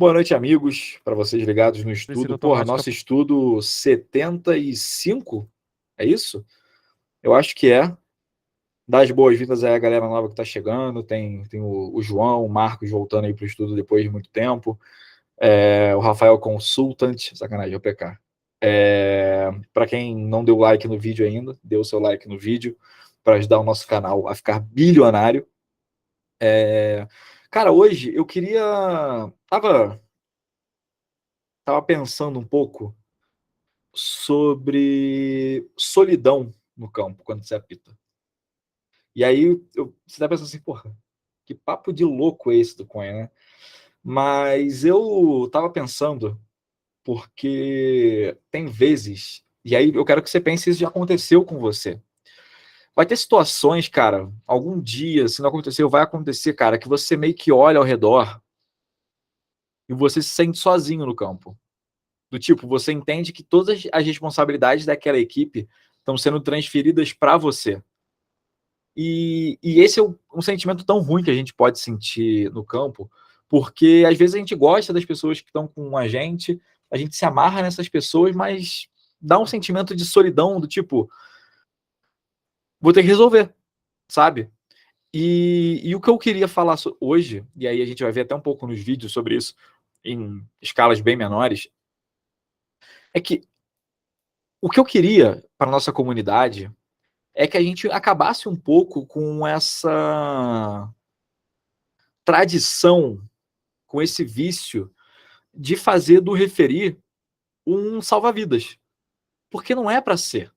Boa noite, amigos, para vocês ligados no Descida estudo. Porra, automática. nosso estudo 75, é isso? Eu acho que é. Dá as boas-vindas aí à galera nova que está chegando. Tem o João, o Marcos voltando aí para o estudo depois de muito tempo. O Rafael Consultant, sacanagem, é o PK. Para quem não deu like no vídeo ainda, dê o seu like no vídeo para ajudar o nosso canal a ficar bilionário. Cara, hoje eu queria... Tava pensando um pouco sobre solidão no campo quando você apita. E aí você tá pensando assim, porra, que papo de louco é esse do Cunha, né? Mas eu tava pensando, porque tem vezes, e aí eu quero que você pense se isso já aconteceu com você. Vai ter situações, cara, algum dia, se não aconteceu, vai acontecer, cara, que você meio que olha ao redor e você se sente sozinho no campo. Do tipo, você entende que todas as responsabilidades daquela equipe estão sendo transferidas para você. E esse é um sentimento tão ruim que a gente pode sentir no campo, porque às vezes a gente gosta das pessoas que estão com a gente se amarra nessas pessoas, mas dá um sentimento de solidão, do tipo, vou ter que resolver, sabe? E o que eu queria falar hoje, e aí a gente vai ver até um pouco nos vídeos sobre isso, em escalas bem menores, é que o que eu queria para nossa comunidade é que a gente acabasse um pouco com essa tradição, com esse vício de fazer do referir um salva-vidas. Porque não é para ser.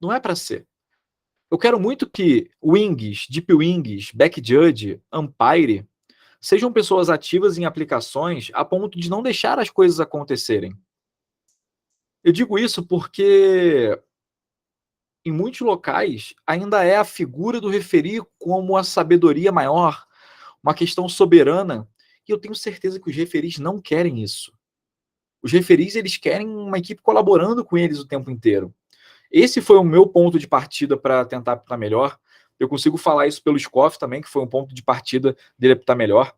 Não é para ser. Eu quero muito que wings, deep wings, back judge, umpire sejam pessoas ativas em aplicações a ponto de não deixar as coisas acontecerem. Eu digo isso porque em muitos locais ainda é a figura do referir como a sabedoria maior, uma questão soberana, e eu tenho certeza que os referis não querem isso. Os referis, eles querem uma equipe colaborando com eles o tempo inteiro. Esse foi o meu ponto de partida para tentar apitar melhor. Eu consigo falar isso pelo Scoff também, que foi um ponto de partida dele apitar melhor.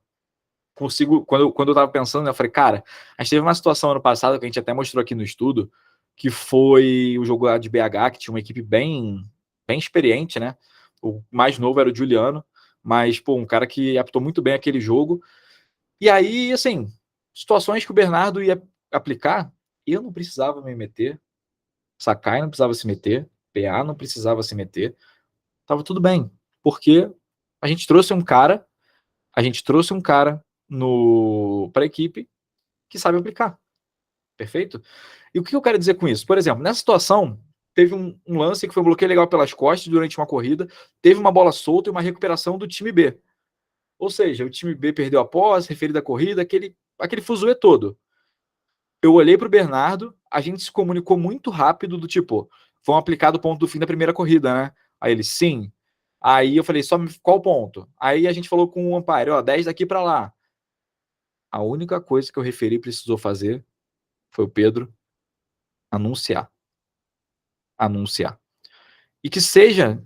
Consigo, quando eu estava pensando, eu falei, cara, a gente teve uma situação ano passado, que a gente até mostrou aqui no estudo, que foi o jogo lá de BH, que tinha uma equipe bem experiente, né? O mais novo era o Juliano, mas, pô, um cara que apitou muito bem aquele jogo. E aí, assim, situações que o Bernardo ia aplicar, eu não precisava me meter, Sakai não precisava se meter, PA não precisava se meter, tava tudo bem, porque a gente trouxe um cara, para a equipe que sabe aplicar, perfeito? E o que eu quero dizer com isso? Por exemplo, nessa situação, teve um lance que foi um bloqueio legal pelas costas durante uma corrida, teve uma bola solta e uma recuperação do time B. Ou seja, o time B perdeu a posse, referida a corrida, aquele fuzuê todo. Eu olhei para o Bernardo, a gente se comunicou muito rápido, do tipo, vão aplicar do ponto do fim da primeira corrida, né? Aí ele, sim. Aí eu falei, só qual ponto? Aí a gente falou com o umpire, ó, 10 daqui para lá. A única coisa que eu referi precisou fazer foi o Pedro anunciar. Anunciar. E que seja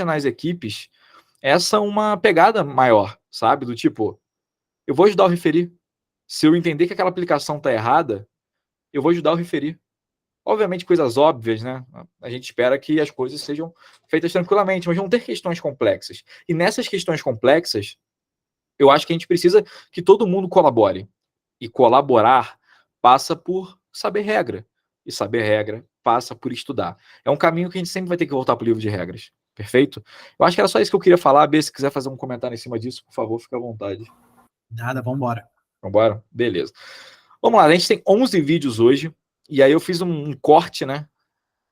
nas equipes essa uma pegada maior, sabe? Do tipo, eu vou ajudar o referir. Se eu entender que aquela aplicação tá errada, eu vou ajudar o referir. Obviamente, coisas óbvias, né? A gente espera que as coisas sejam feitas tranquilamente, mas vão ter questões complexas. E nessas questões complexas, eu acho que a gente precisa que todo mundo colabore. E colaborar passa por saber regra. E saber regra passa por estudar. É um caminho que a gente sempre vai ter que voltar para o livro de regras. Perfeito? Eu acho que era só isso que eu queria falar. Bê, se quiser fazer um comentário em cima disso, por favor, fique à vontade. Nada, vambora. Vambora? Beleza. Vamos lá, a gente tem 11 vídeos hoje. E aí eu fiz um corte, né?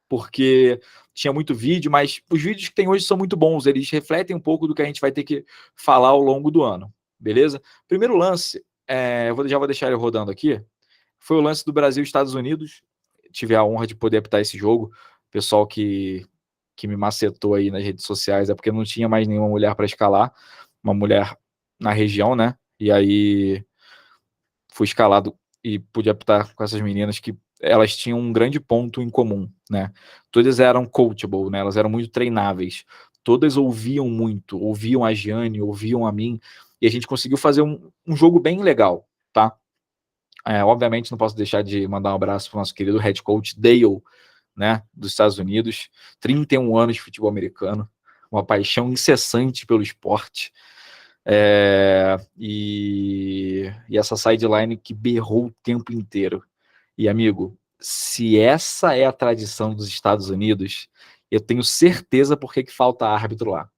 Porque tinha muito vídeo, mas os vídeos que tem hoje são muito bons, eles refletem um pouco do que a gente vai ter que falar ao longo do ano, beleza? Primeiro lance, já vou deixar ele rodando aqui, foi o lance do Brasil e Estados Unidos. Tive a honra de poder apitar esse jogo. O pessoal que me macetou aí nas redes sociais é porque não tinha mais nenhuma mulher para escalar, uma mulher na região, né? E aí fui escalado e pude apitar com essas meninas que elas tinham um grande ponto em comum, né? Todas eram coachable, né? Elas eram muito treináveis. Todas ouviam muito, ouviam a Giane, ouviam a mim, e a gente conseguiu fazer um jogo bem legal, tá? Obviamente não posso deixar de mandar um abraço para o nosso querido head coach Dale, né, dos Estados Unidos, 31 anos de futebol americano, uma paixão incessante pelo esporte, e essa sideline que berrou o tempo inteiro. E, amigo, se essa é a tradição dos Estados Unidos, eu tenho certeza por que falta árbitro lá.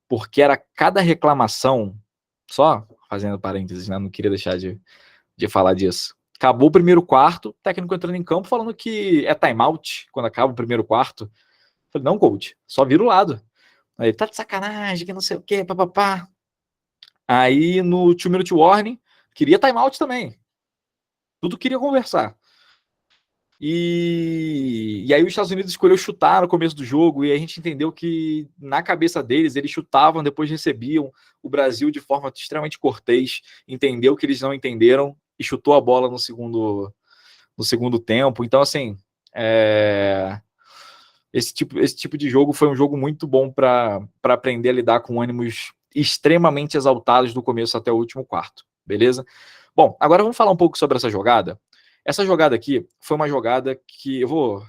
Porque era cada reclamação, só fazendo parênteses, né, não queria deixar de falar disso. Acabou o primeiro quarto, o técnico entrando em campo falando que é timeout quando acaba o primeiro quarto. Eu falei, não, coach, só vira o lado. Aí, tá de sacanagem, que não sei o quê, papapá. Aí no 2-minute warning, queria timeout também. Tudo queria conversar. E aí os Estados Unidos escolheu chutar no começo do jogo, e a gente entendeu que na cabeça deles, eles chutavam, depois recebiam. O Brasil, de forma extremamente cortês, entendeu que eles não entenderam e chutou a bola no segundo tempo. Então, assim, esse tipo de jogo foi um jogo muito bom para aprender a lidar com ânimos extremamente exaltados do começo até o último quarto, beleza? Bom, agora vamos falar um pouco sobre essa jogada. Essa jogada aqui foi uma jogada que eu vou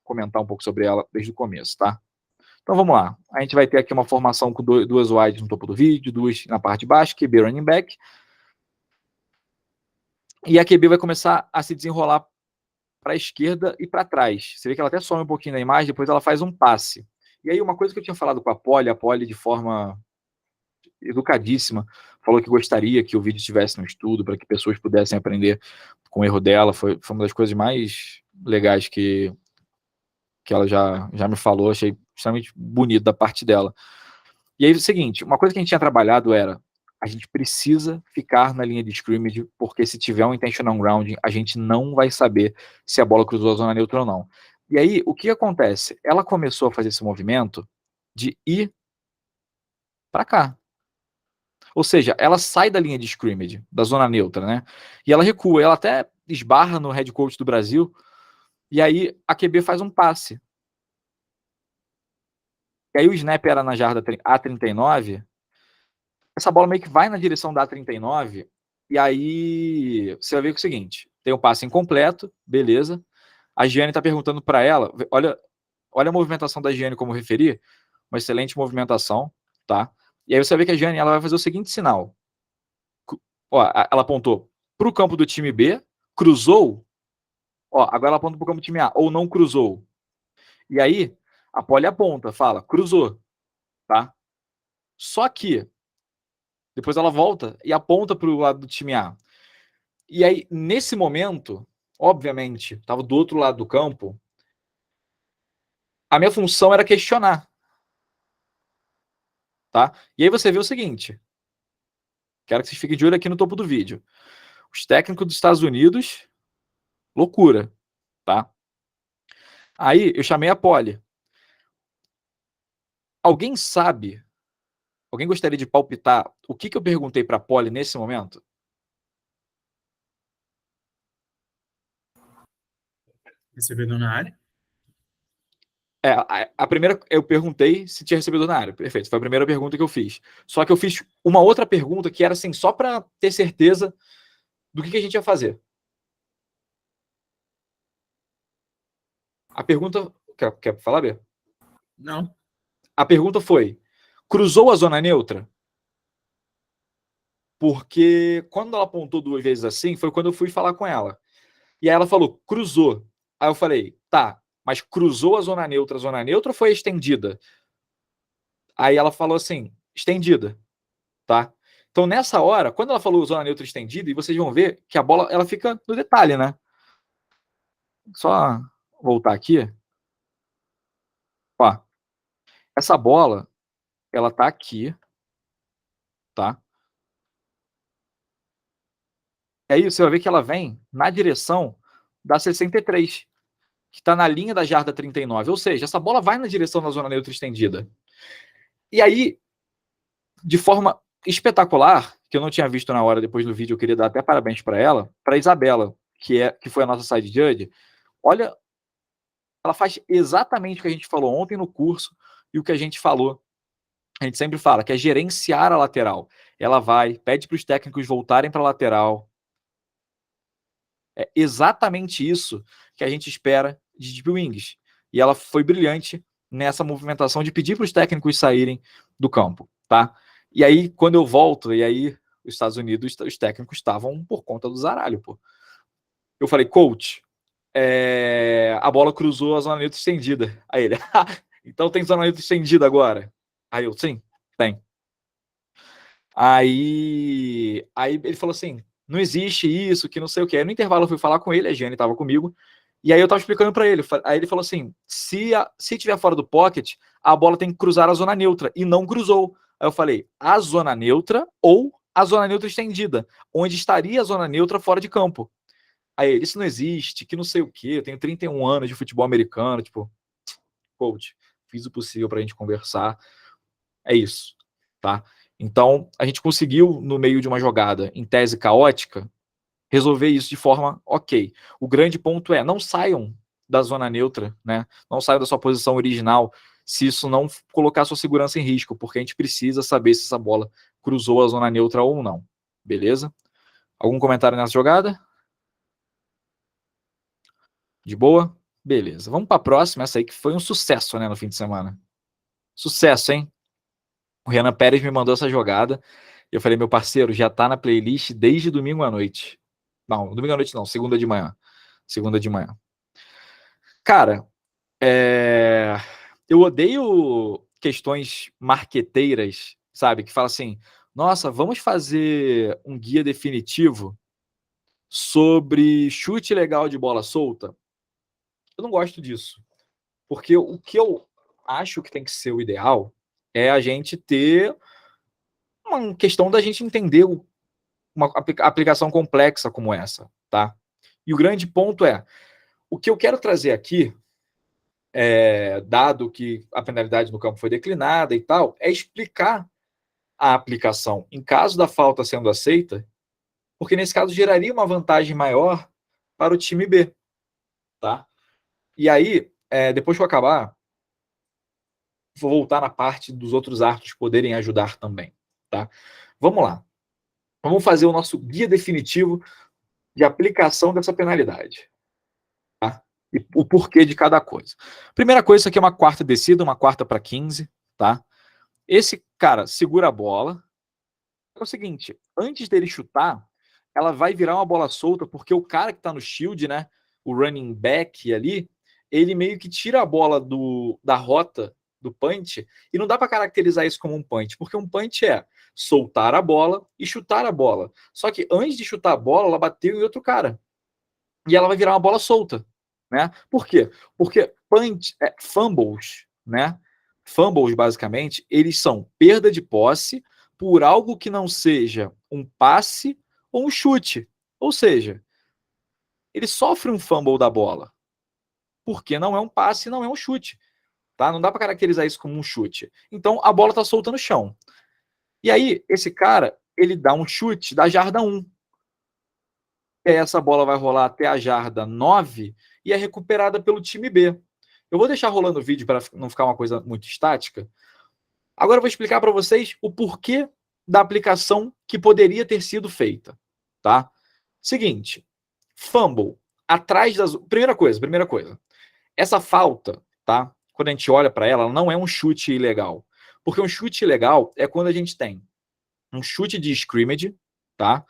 comentar um pouco sobre ela desde o começo, tá? Então vamos lá. A gente vai ter aqui uma formação com duas wides no topo do vídeo, duas na parte de baixo, QB running back. E a QB vai começar a se desenrolar para a esquerda e para trás. Você vê que ela até some um pouquinho na imagem, depois ela faz um passe. E aí uma coisa que eu tinha falado com a Polly de forma educadíssima, falou que gostaria que o vídeo estivesse no estudo, para que pessoas pudessem aprender com o erro dela. Foi uma das coisas mais legais que ela já me falou, achei extremamente bonito da parte dela. E aí é o seguinte, uma coisa que a gente tinha trabalhado era, a gente precisa ficar na linha de scrimmage, porque se tiver um intentional grounding, a gente não vai saber se a bola cruzou a zona neutra ou não. E aí, o que acontece? Ela começou a fazer esse movimento de ir para cá. Ou seja, ela sai da linha de scrimmage, da zona neutra, né? E ela recua, ela até esbarra no head coach do Brasil, e aí a QB faz um passe. E aí o snap era na jarda A39, essa bola meio que vai na direção da A39, e aí você vai ver que é o seguinte, tem um passe incompleto, beleza, a Giane tá perguntando para ela, olha a movimentação da Giane como referir, uma excelente movimentação, tá? E aí você vai ver que a Giane, ela vai fazer o seguinte sinal, ó, ela apontou para o campo do time B, cruzou, ó, agora ela aponta para o campo do time A, ou não cruzou. E aí, a Polly aponta, fala, cruzou, tá? Só que, depois ela volta e aponta para o lado do time A. E aí, nesse momento, obviamente, estava do outro lado do campo, a minha função era questionar, tá? E aí você vê o seguinte, quero que vocês fiquem de olho aqui no topo do vídeo. Os técnicos dos Estados Unidos, loucura, tá? Aí eu chamei a Polly. Alguém sabe? Alguém gostaria de palpitar o que eu perguntei para a Polly nesse momento? Recebedor na área. A primeira, eu perguntei se tinha recebedor na área. Perfeito, foi a primeira pergunta que eu fiz. Só que eu fiz uma outra pergunta que era assim, só para ter certeza do que a gente ia fazer. A pergunta. Quer falar, Bê? Não. A pergunta foi: cruzou a zona neutra? Porque quando ela apontou duas vezes assim, foi quando eu fui falar com ela. E aí ela falou, cruzou. Aí eu falei, tá, mas cruzou a zona neutra ou foi estendida? Aí ela falou assim, estendida, tá? Então nessa hora, quando ela falou zona neutra estendida, e vocês vão ver que a bola ela fica no detalhe, né? Só voltar aqui. Ó, essa bola, ela tá aqui, tá? E aí você vai ver que ela vem na direção da 63, que tá na linha da jarda 39. Ou seja, essa bola vai na direção da zona neutra estendida. E aí, de forma espetacular, que eu não tinha visto na hora depois do vídeo, eu queria dar até parabéns para ela, para Isabela, que foi a nossa side judge. Olha, ela faz exatamente o que a gente falou ontem no curso e o que a gente falou. A gente sempre fala que é gerenciar a lateral. Ela vai, pede para os técnicos voltarem para a lateral. É exatamente isso que a gente espera de Deep Wings. E ela foi brilhante nessa movimentação de pedir para os técnicos saírem do campo, tá? E aí, quando eu volto, e aí os Estados Unidos, os técnicos estavam por conta do zaralho, pô. Eu falei, coach, a bola cruzou a zona neutra estendida. Aí ele, então tem zona neutra estendida agora? Aí eu, sim, tem. Aí ele falou assim, não existe isso, que não sei o que. Aí no intervalo eu fui falar com ele, a Giane estava comigo, e aí eu tava explicando para ele. Aí ele falou assim, se tiver fora do pocket, a bola tem que cruzar a zona neutra, e não cruzou. Aí eu falei, a zona neutra ou a zona neutra estendida, onde estaria a zona neutra fora de campo. Aí ele, isso não existe, que não sei o que, eu tenho 31 anos de futebol americano, tipo, coach, fiz o possível pra gente conversar, é isso, tá? Então, a gente conseguiu, no meio de uma jogada, em tese caótica, resolver isso de forma ok. O grande ponto é, não saiam da zona neutra, né? Não saiam da sua posição original, se isso não colocar sua segurança em risco, porque a gente precisa saber se essa bola cruzou a zona neutra ou não, beleza? Algum comentário nessa jogada? De boa? Beleza. Vamos para a próxima, essa aí que foi um sucesso, né, no fim de semana. Sucesso, hein? O Renan Pérez me mandou essa jogada. Eu falei, meu parceiro, já tá na playlist desde domingo à noite. Não, domingo à noite não, segunda de manhã. Segunda de manhã. Cara, eu odeio questões marqueteiras, sabe? Que fala assim, nossa, vamos fazer um guia definitivo sobre chute legal de bola solta. Eu não gosto disso. Porque o que eu acho que tem que ser o ideal é a gente ter uma questão da gente entender uma aplicação complexa como essa, tá? E o grande ponto é, o que eu quero trazer aqui, dado que a penalidade no campo foi declinada e tal, é explicar a aplicação em caso da falta sendo aceita, porque nesse caso geraria uma vantagem maior para o time B, tá? E aí, depois que eu acabar, vou voltar na parte dos outros árbitros poderem ajudar também, tá? Vamos lá. Vamos fazer o nosso guia definitivo de aplicação dessa penalidade, tá? E o porquê de cada coisa. Primeira coisa, isso aqui é uma quarta descida, uma quarta para 15, tá? Esse cara segura a bola. É o seguinte, antes dele chutar, ela vai virar uma bola solta, porque o cara que tá no shield, né, o running back ali, ele meio que tira a bola da rota do punch, e não dá para caracterizar isso como um punch, porque um punch é soltar a bola e chutar a bola. Só que antes de chutar a bola, ela bateu em outro cara. E ela vai virar uma bola solta, né? Por quê? Porque fumbles, né? Fumbles, basicamente, eles são perda de posse por algo que não seja um passe ou um chute. Ou seja, ele sofre um fumble da bola, porque não é um passe, não é um chute. Tá? Não dá para caracterizar isso como um chute. Então, a bola está solta no chão. E aí, esse cara, ele dá um chute da jarda 1. E aí essa bola vai rolar até a jarda 9 e é recuperada pelo time B. Eu vou deixar rolando o vídeo para não ficar uma coisa muito estática. Agora eu vou explicar para vocês o porquê da aplicação que poderia ter sido feita, tá? Seguinte, fumble atrás das primeira coisa. Essa falta, tá? Quando a gente olha para ela, ela não é um chute ilegal. Porque um chute ilegal é quando a gente tem um chute de scrimmage, tá?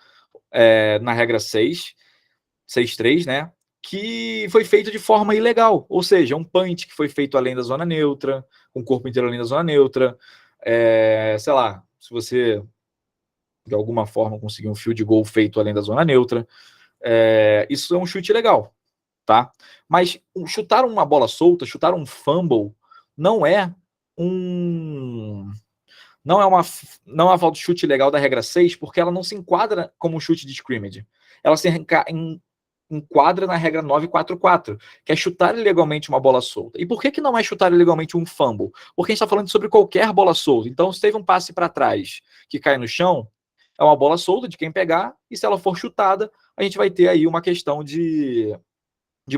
Na regra 6.3, né? Que foi feito de forma ilegal, ou seja, um punch que foi feito além da zona neutra, com o corpo inteiro além da zona neutra, sei lá, se você de alguma forma conseguir um field goal feito além da zona neutra, isso é um chute legal, tá? Mas chutar uma bola solta, chutar um fumble, não é um não é uma falta de chute legal da regra 6, porque ela não se enquadra como um chute de scrimmage. Ela se enquadra na regra 944, que é chutar ilegalmente uma bola solta. E por que não é chutar ilegalmente um fumble? Porque a gente está falando sobre qualquer bola solta. Então, se teve um passe para trás que cai no chão, é uma bola solta de quem pegar, e se ela for chutada, a gente vai ter aí uma questão de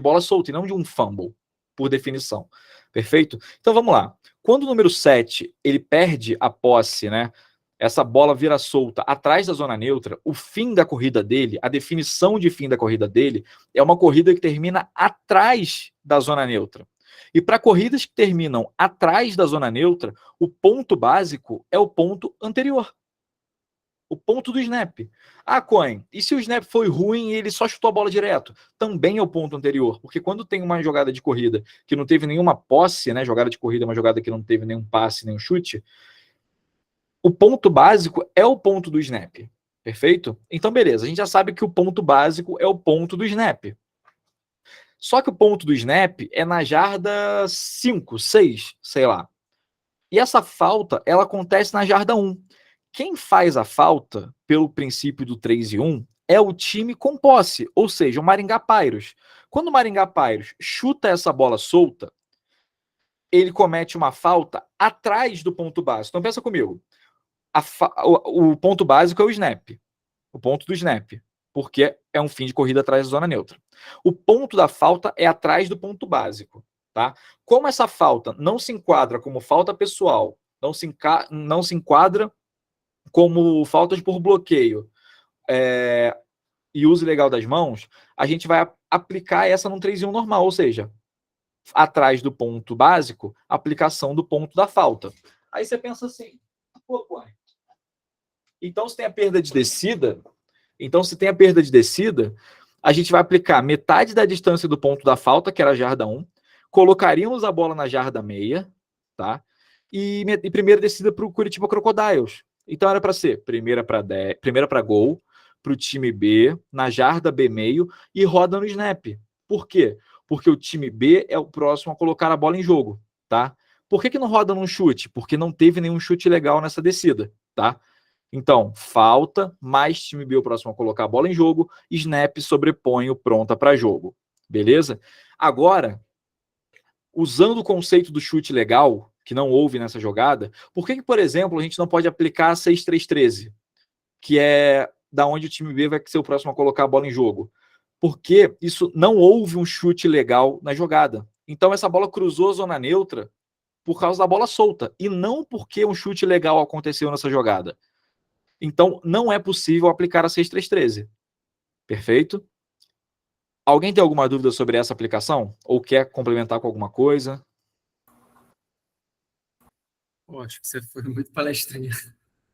bola solta e não de um fumble, por definição. Perfeito? Então vamos lá. Quando o número 7 ele perde a posse, né? essa bola vira solta atrás da zona neutra, o fim da corrida dele, a definição de fim da corrida dele, é uma corrida que termina atrás da zona neutra. E para corridas que terminam atrás da zona neutra, o ponto básico é o ponto anterior. O ponto do snap. Ah, Coin, e se o snap foi ruim e ele só chutou a bola direto? Também é o ponto anterior, porque quando tem uma jogada de corrida que não teve nenhuma posse, né? Jogada de corrida é uma jogada que não teve nenhum passe, nenhum chute. O ponto básico é o ponto do snap. Perfeito? Então, beleza. A gente já sabe que o ponto básico é o ponto do snap. Só que o ponto do snap é na jarda 5, 6, sei lá. E essa falta, ela acontece na jarda 1. Quem faz a falta, pelo princípio do 3 e 1, é o time com posse, ou seja, o Maringá Pairos. Quando o Maringá Pairos chuta essa bola solta, ele comete uma falta atrás do ponto básico. Então pensa comigo. O ponto básico é o snap. O ponto do snap. Porque é um fim de corrida atrás da zona neutra. O ponto da falta é atrás do ponto básico. Tá? Como essa falta não se enquadra como falta pessoal, não se enquadra como faltas por bloqueio e uso ilegal das mãos, a gente vai aplicar essa num 3 em 1 normal, ou seja, atrás do ponto básico, aplicação do ponto da falta. Aí você pensa assim, pô, então se tem a perda de descida, a gente vai aplicar metade da distância do ponto da falta, que era a jarda 1, colocaríamos a bola na jarda meia, tá? E primeira descida para o Curitiba Crocodiles. Então era para ser primeira para gol, para o time B, na jarda B meio e roda no snap. Por quê? Porque o time B é o próximo a colocar a bola em jogo, tá? Por que não roda num chute? Porque não teve nenhum chute legal nessa descida, tá? Então, falta, mais time B o próximo a colocar a bola em jogo, snap sobrepõe o pronta para jogo. Beleza? Agora, usando o conceito do chute legal, que não houve nessa jogada, por que, por exemplo, a gente não pode aplicar a 6-3-13, que é da onde o time B vai ser o próximo a colocar a bola em jogo? Porque isso não houve um chute legal na jogada. Então essa bola cruzou a zona neutra por causa da bola solta, e não porque um chute legal aconteceu nessa jogada. Então não é possível aplicar a 6-3-13. Perfeito? Alguém tem alguma dúvida sobre essa aplicação? Ou quer complementar com alguma coisa? Acho que você foi muito palestrinha.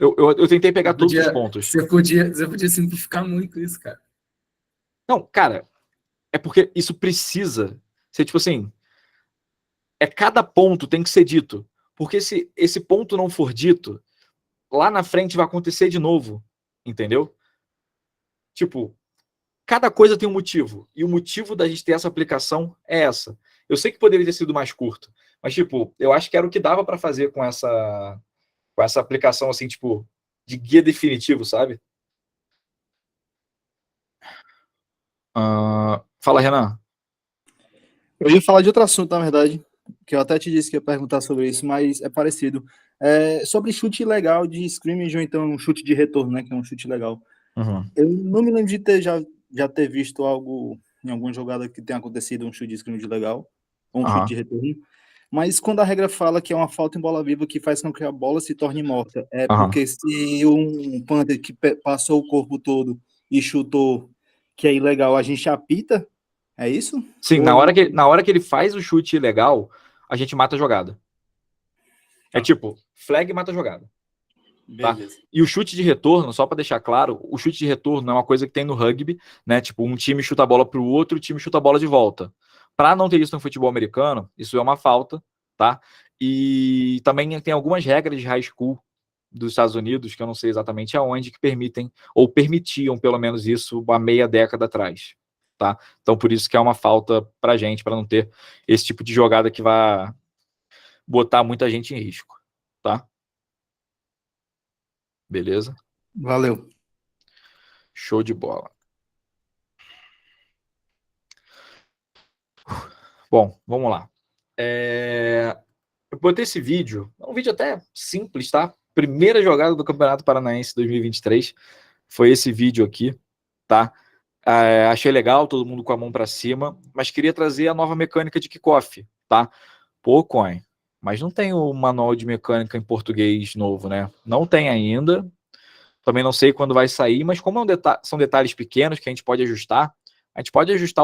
Eu tentei pegar todos os pontos. Você podia simplificar muito isso, cara. Não, cara, é porque isso precisa ser tipo assim, cada ponto tem que ser dito. Porque se esse ponto não for dito, lá na frente vai acontecer de novo. Entendeu? Tipo, cada coisa tem um motivo. E o motivo da gente ter essa aplicação é essa. Eu sei que poderia ter sido mais curto, mas, tipo, eu acho que era o que dava para fazer com essa aplicação, assim, tipo, de guia definitivo, sabe? Fala, Renan. Eu ia falar de outro assunto, na verdade, que eu até te disse que ia perguntar sobre isso, mas é parecido. Sobre chute ilegal de scrimmage ou então um chute de retorno, né, que é um chute legal. Uhum. Eu não me lembro de já ter visto algo em alguma jogada que tenha acontecido um chute de scrimmage legal, ou um chute de retorno, mas quando a regra fala que é uma falta em bola viva que faz com que a bola se torne morta, porque se um punter que passou o corpo todo e chutou, que é ilegal, a gente apita? É isso? Sim, na hora que ele faz o chute ilegal, a gente mata a jogada. É tipo, flag mata a jogada. Tá? E o chute de retorno, só para deixar claro, o chute de retorno é uma coisa que tem no rugby, né? Tipo, um time chuta a bola para o outro, o time chuta a bola de volta. Para não ter isso no futebol americano, isso é uma falta, tá? E também tem algumas regras de high school dos Estados Unidos, que eu não sei exatamente aonde, que permitem, ou permitiam pelo menos isso há meia década atrás, tá? Então por isso que é uma falta pra gente, para não ter esse tipo de jogada que vai botar muita gente em risco, tá? Beleza? Valeu. Show de bola. Bom, vamos lá. Eu botei esse vídeo, é um vídeo até simples, tá? Primeira jogada do Campeonato Paranaense 2023 foi esse vídeo aqui, tá? Achei legal, todo mundo com a mão para cima, mas queria trazer a nova mecânica de kickoff, tá? Pô, Coin, mas não tem o manual de mecânica em português novo, né? Não tem ainda. Também não sei quando vai sair, mas como são detalhes pequenos que a gente pode ajustar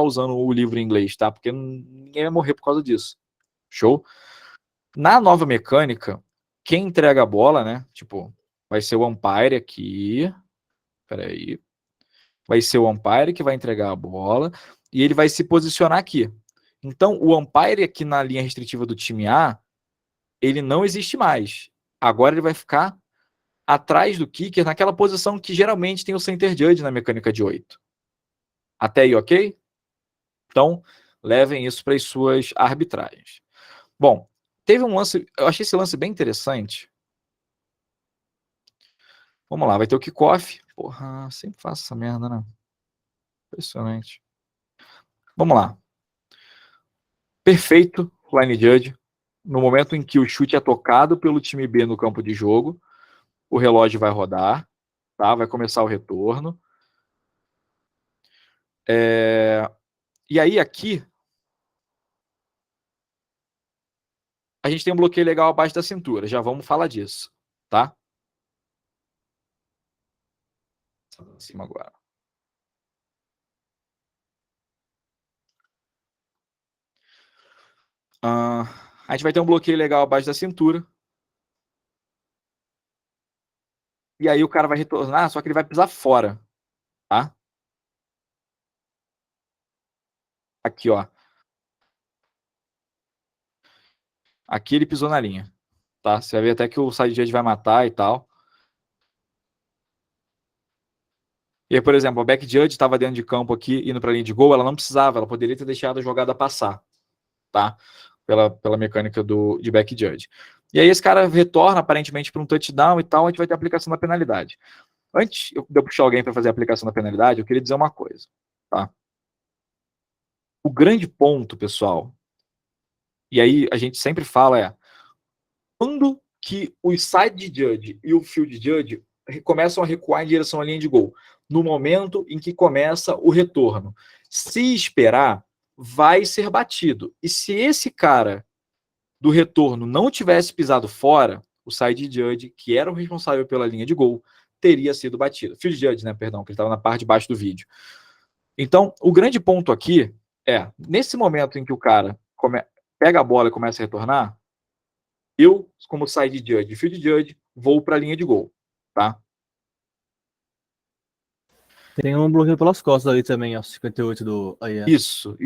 usando o livro em inglês, tá? Porque ninguém vai morrer por causa disso. Show? Na nova mecânica, quem entrega a bola, né? Tipo, vai ser o umpire aqui. Peraí. Vai ser o umpire que vai entregar a bola e ele vai se posicionar aqui. Então, o umpire aqui na linha restritiva do time A, ele não existe mais. Agora ele vai ficar atrás do kicker, naquela posição que geralmente tem o center judge na mecânica de 8. Até aí, ok? Então, levem isso para as suas arbitragens. Bom, teve um lance, eu achei esse lance bem interessante. Vamos lá, vai ter o kickoff. Porra, sempre faço essa merda, né? Impressionante. Vamos lá. Perfeito, line judge. No momento em que o chute é tocado pelo time B no campo de jogo, o relógio vai rodar, tá? Vai começar o retorno. E aí aqui a gente tem um bloqueio legal abaixo da cintura. Já vamos falar disso, tá? Em cima agora. A gente vai ter um bloqueio legal abaixo da cintura. E aí o cara vai retornar, só que ele vai pisar fora, tá? Aqui, ó. Aqui ele pisou na linha, tá? Você vai ver até que o side judge vai matar e tal. E aí, por exemplo, a back judge estava dentro de campo aqui, indo para a linha de gol, ela não precisava, ela poderia ter deixado a jogada passar, tá? Pela mecânica de back judge. E aí esse cara retorna aparentemente para um touchdown e tal, a gente vai ter a aplicação da penalidade. Antes de eu puxar alguém para fazer a aplicação da penalidade, eu queria dizer uma coisa, tá? O grande ponto, pessoal, e aí a gente sempre fala quando que o side judge e o field judge começam a recuar em direção à linha de gol? No momento em que começa o retorno. Se esperar, vai ser batido. E se esse cara do retorno não tivesse pisado fora, o side judge, que era o responsável pela linha de gol, teria sido batido. Field judge, né? Perdão, que ele estava na parte de baixo do vídeo. Então, o grande ponto aqui nesse momento em que o cara pega a bola e começa a retornar, eu, como side judge, field judge, vou para a linha de gol, tá? Tem um bloqueio pelas costas ali também, ó, 58 do... Aí, é. Isso.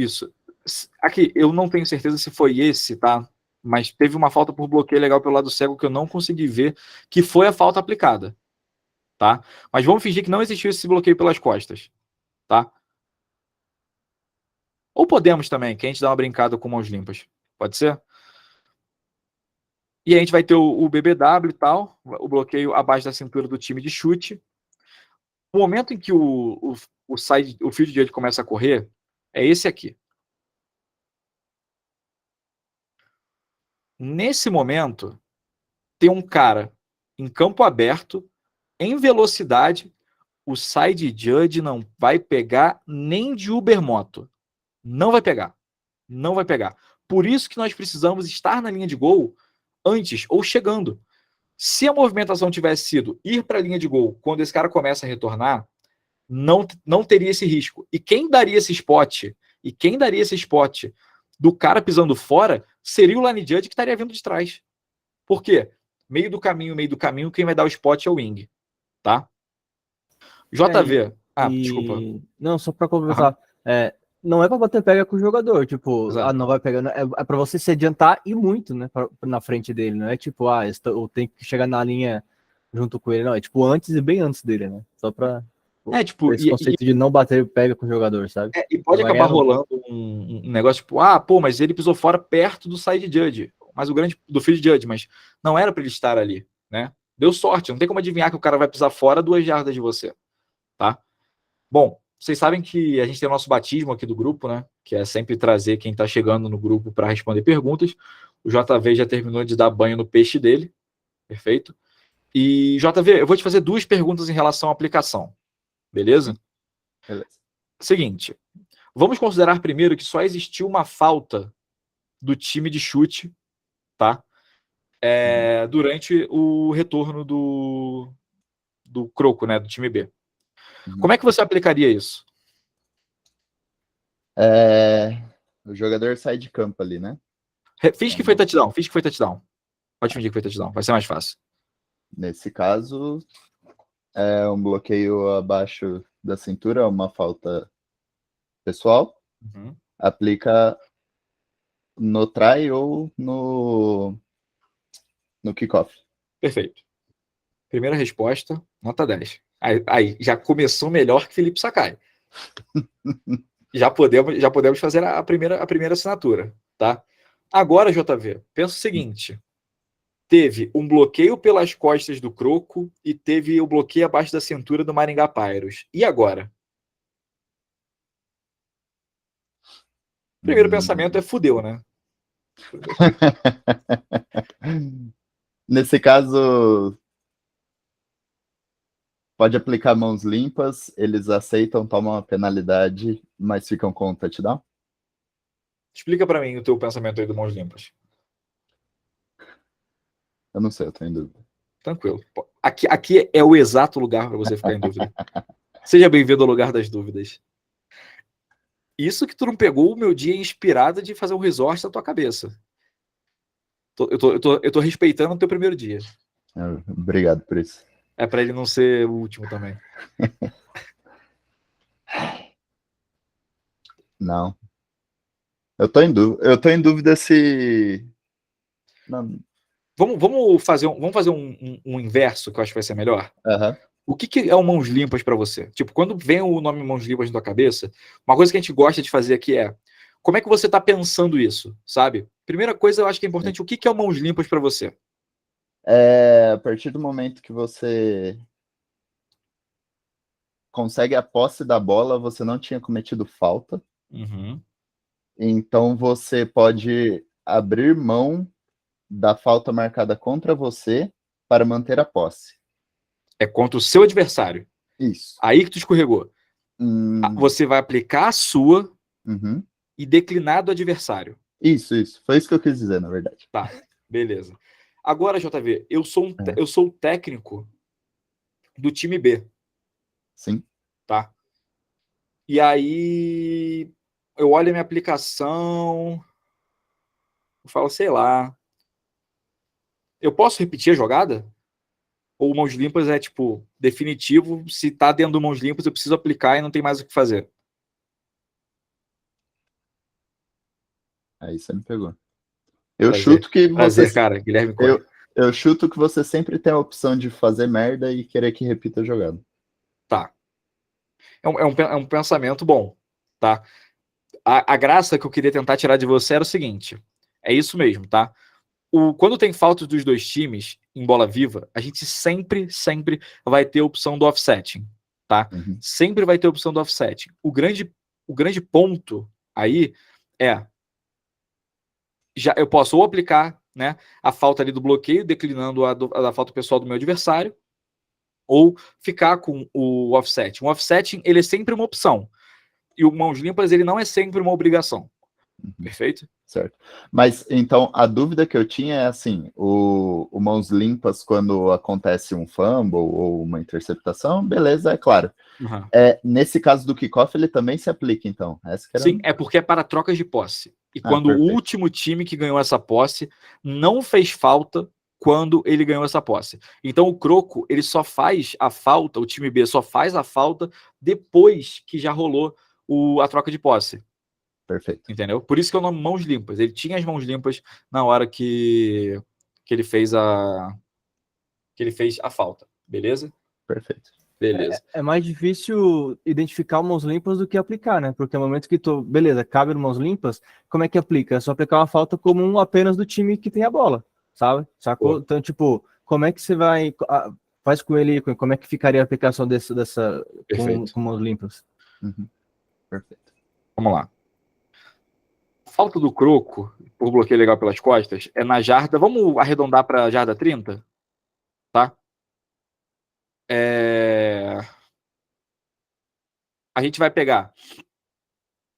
Aqui, eu não tenho certeza se foi esse, tá? Mas teve uma falta por bloqueio legal pelo lado cego que eu não consegui ver, que foi a falta aplicada, tá? Mas vamos fingir que não existiu esse bloqueio pelas costas, tá? Ou podemos também, que a gente dá uma brincada com mãos limpas. Pode ser? E a gente vai ter o BBW e tal, o bloqueio abaixo da cintura do time de chute. O momento em que o field judge começa a correr é esse aqui. Nesse momento, tem um cara em campo aberto, em velocidade, o side judge não vai pegar nem de Ubermoto. Não vai pegar. Não vai pegar. Por isso que nós precisamos estar na linha de gol antes ou chegando. Se a movimentação tivesse sido ir para a linha de gol quando esse cara começa a retornar, não teria esse risco. E quem daria esse spot? Do cara pisando fora seria o line judge que estaria vindo de trás. Por quê? Meio do caminho, quem vai dar o spot é o wing, tá? JV. Desculpa. Não, só para complementar. Não é para bater pega com o jogador, tipo, Exato. não vai pegando, é para você se adiantar e muito, né, na frente dele, não é tipo, eu tenho que chegar na linha junto com ele, não, é tipo antes e bem antes dele, né, só para esse conceito de não bater pega com o jogador, sabe? E pode acabar rolando um negócio tipo, mas ele pisou fora perto do side judge, mas o grande do field judge, mas não era para ele estar ali, né? Deu sorte, não tem como adivinhar que o cara vai pisar fora 2 jardas de você, tá? Bom, vocês sabem que a gente tem o nosso batismo aqui do grupo, né? Que é sempre trazer quem está chegando no grupo para responder perguntas. O JV já terminou de dar banho no peixe dele. Perfeito? E, JV, eu vou te fazer 2 perguntas em relação à aplicação. Beleza? Beleza. Seguinte. Vamos considerar primeiro que só existiu uma falta do time de chute, tá? durante o retorno do Croco, né, do time B. Como é que você aplicaria isso? O jogador sai de campo ali, né? Finge que foi touchdown. Pode fingir que foi touchdown, vai ser mais fácil. Nesse caso, é um bloqueio abaixo da cintura, uma falta pessoal. Aplica no try ou no kickoff. Perfeito. Primeira resposta, nota 10. Aí já começou melhor que Felipe Sakai. já podemos fazer a primeira assinatura, tá? Agora, JV, pensa o seguinte. Teve um bloqueio pelas costas do Croco e teve o bloqueio abaixo da cintura do Maringá Pyrus. E agora? Primeiro pensamento é fudeu, né? Nesse caso, pode aplicar mãos limpas, eles aceitam, tomam a penalidade, mas ficam com o touchdown? Explica pra mim o teu pensamento aí do mãos limpas. Eu não sei, eu tô em dúvida. Tranquilo. Aqui é o exato lugar para você ficar em dúvida. Seja bem-vindo ao lugar das dúvidas. Isso que tu não pegou o meu dia inspirado de fazer um resort na tua cabeça. Eu tô respeitando o teu primeiro dia. Obrigado por isso. É para ele não ser o último também. Não. Eu tô em dúvida se... Não. Vamos fazer um inverso, que eu acho que vai ser melhor. O que é o mãos limpas para você? Tipo, quando vem o nome mãos limpas na tua cabeça, uma coisa que a gente gosta de fazer aqui é como é que você tá pensando isso, sabe? Primeira coisa, eu acho que é importante, o que é o mãos limpas para você? A partir do momento que você consegue a posse da bola, você não tinha cometido falta. Então você pode abrir mão da falta marcada contra você para manter a posse. É contra o seu adversário. Isso. Aí que tu escorregou. Você vai aplicar a sua e declinar do adversário. Isso. Foi isso que eu quis dizer, na verdade. Tá, beleza. Agora, JV, eu sou o técnico do time B. Sim. Tá? E aí eu olho a minha aplicação, eu falo, sei lá, eu posso repetir a jogada? Ou mãos limpas é, tipo, definitivo, se tá dentro do mãos limpas eu preciso aplicar e não tem mais o que fazer? Aí você me pegou. Eu chuto que você... cara, Guilherme Costa. Eu chuto que você sempre tem a opção de fazer merda e querer que repita a jogada. Tá. É um pensamento bom, tá? A graça que eu queria tentar tirar de você era o seguinte, é isso mesmo, tá? Quando tem falta dos dois times em bola viva, a gente sempre vai ter a opção do offsetting, tá? Sempre vai ter a opção do offsetting. O grande ponto aí é eu posso ou aplicar, né, a falta ali do bloqueio, declinando a da falta pessoal do meu adversário, ou ficar com o offsetting. O offsetting, ele é sempre uma opção. E o mãos limpas, ele não é sempre uma obrigação. Perfeito? Certo. Mas, então, a dúvida que eu tinha é assim, o mãos limpas quando acontece um fumble ou uma interceptação, beleza, é claro. Nesse caso do kickoff, ele também se aplica, então? Sim, é porque é para trocas de posse. E quando perfeito. o último time que ganhou essa posse não fez falta quando ele ganhou essa posse. Então o Croco, ele só faz a falta, o time B só faz a falta depois que já rolou a troca de posse. Perfeito. Entendeu? Por isso que é o nome mãos limpas. Ele tinha as mãos limpas na hora que ele fez a falta. Beleza? Perfeito. Beleza. É mais difícil identificar mãos limpas do que aplicar, né? Porque no momento que tu, beleza, cabe no mãos limpas, como é que aplica? É só aplicar uma falta comum apenas do time que tem a bola, sabe? Sacou? Pô. Então, tipo, como é que você vai... Faz com ele, como é que ficaria a aplicação dessa com mãos limpas? Perfeito. Vamos lá. A falta do Croco, por bloqueio legal pelas costas, é na jarda... Vamos arredondar para a jarda 30? Tá? A gente vai pegar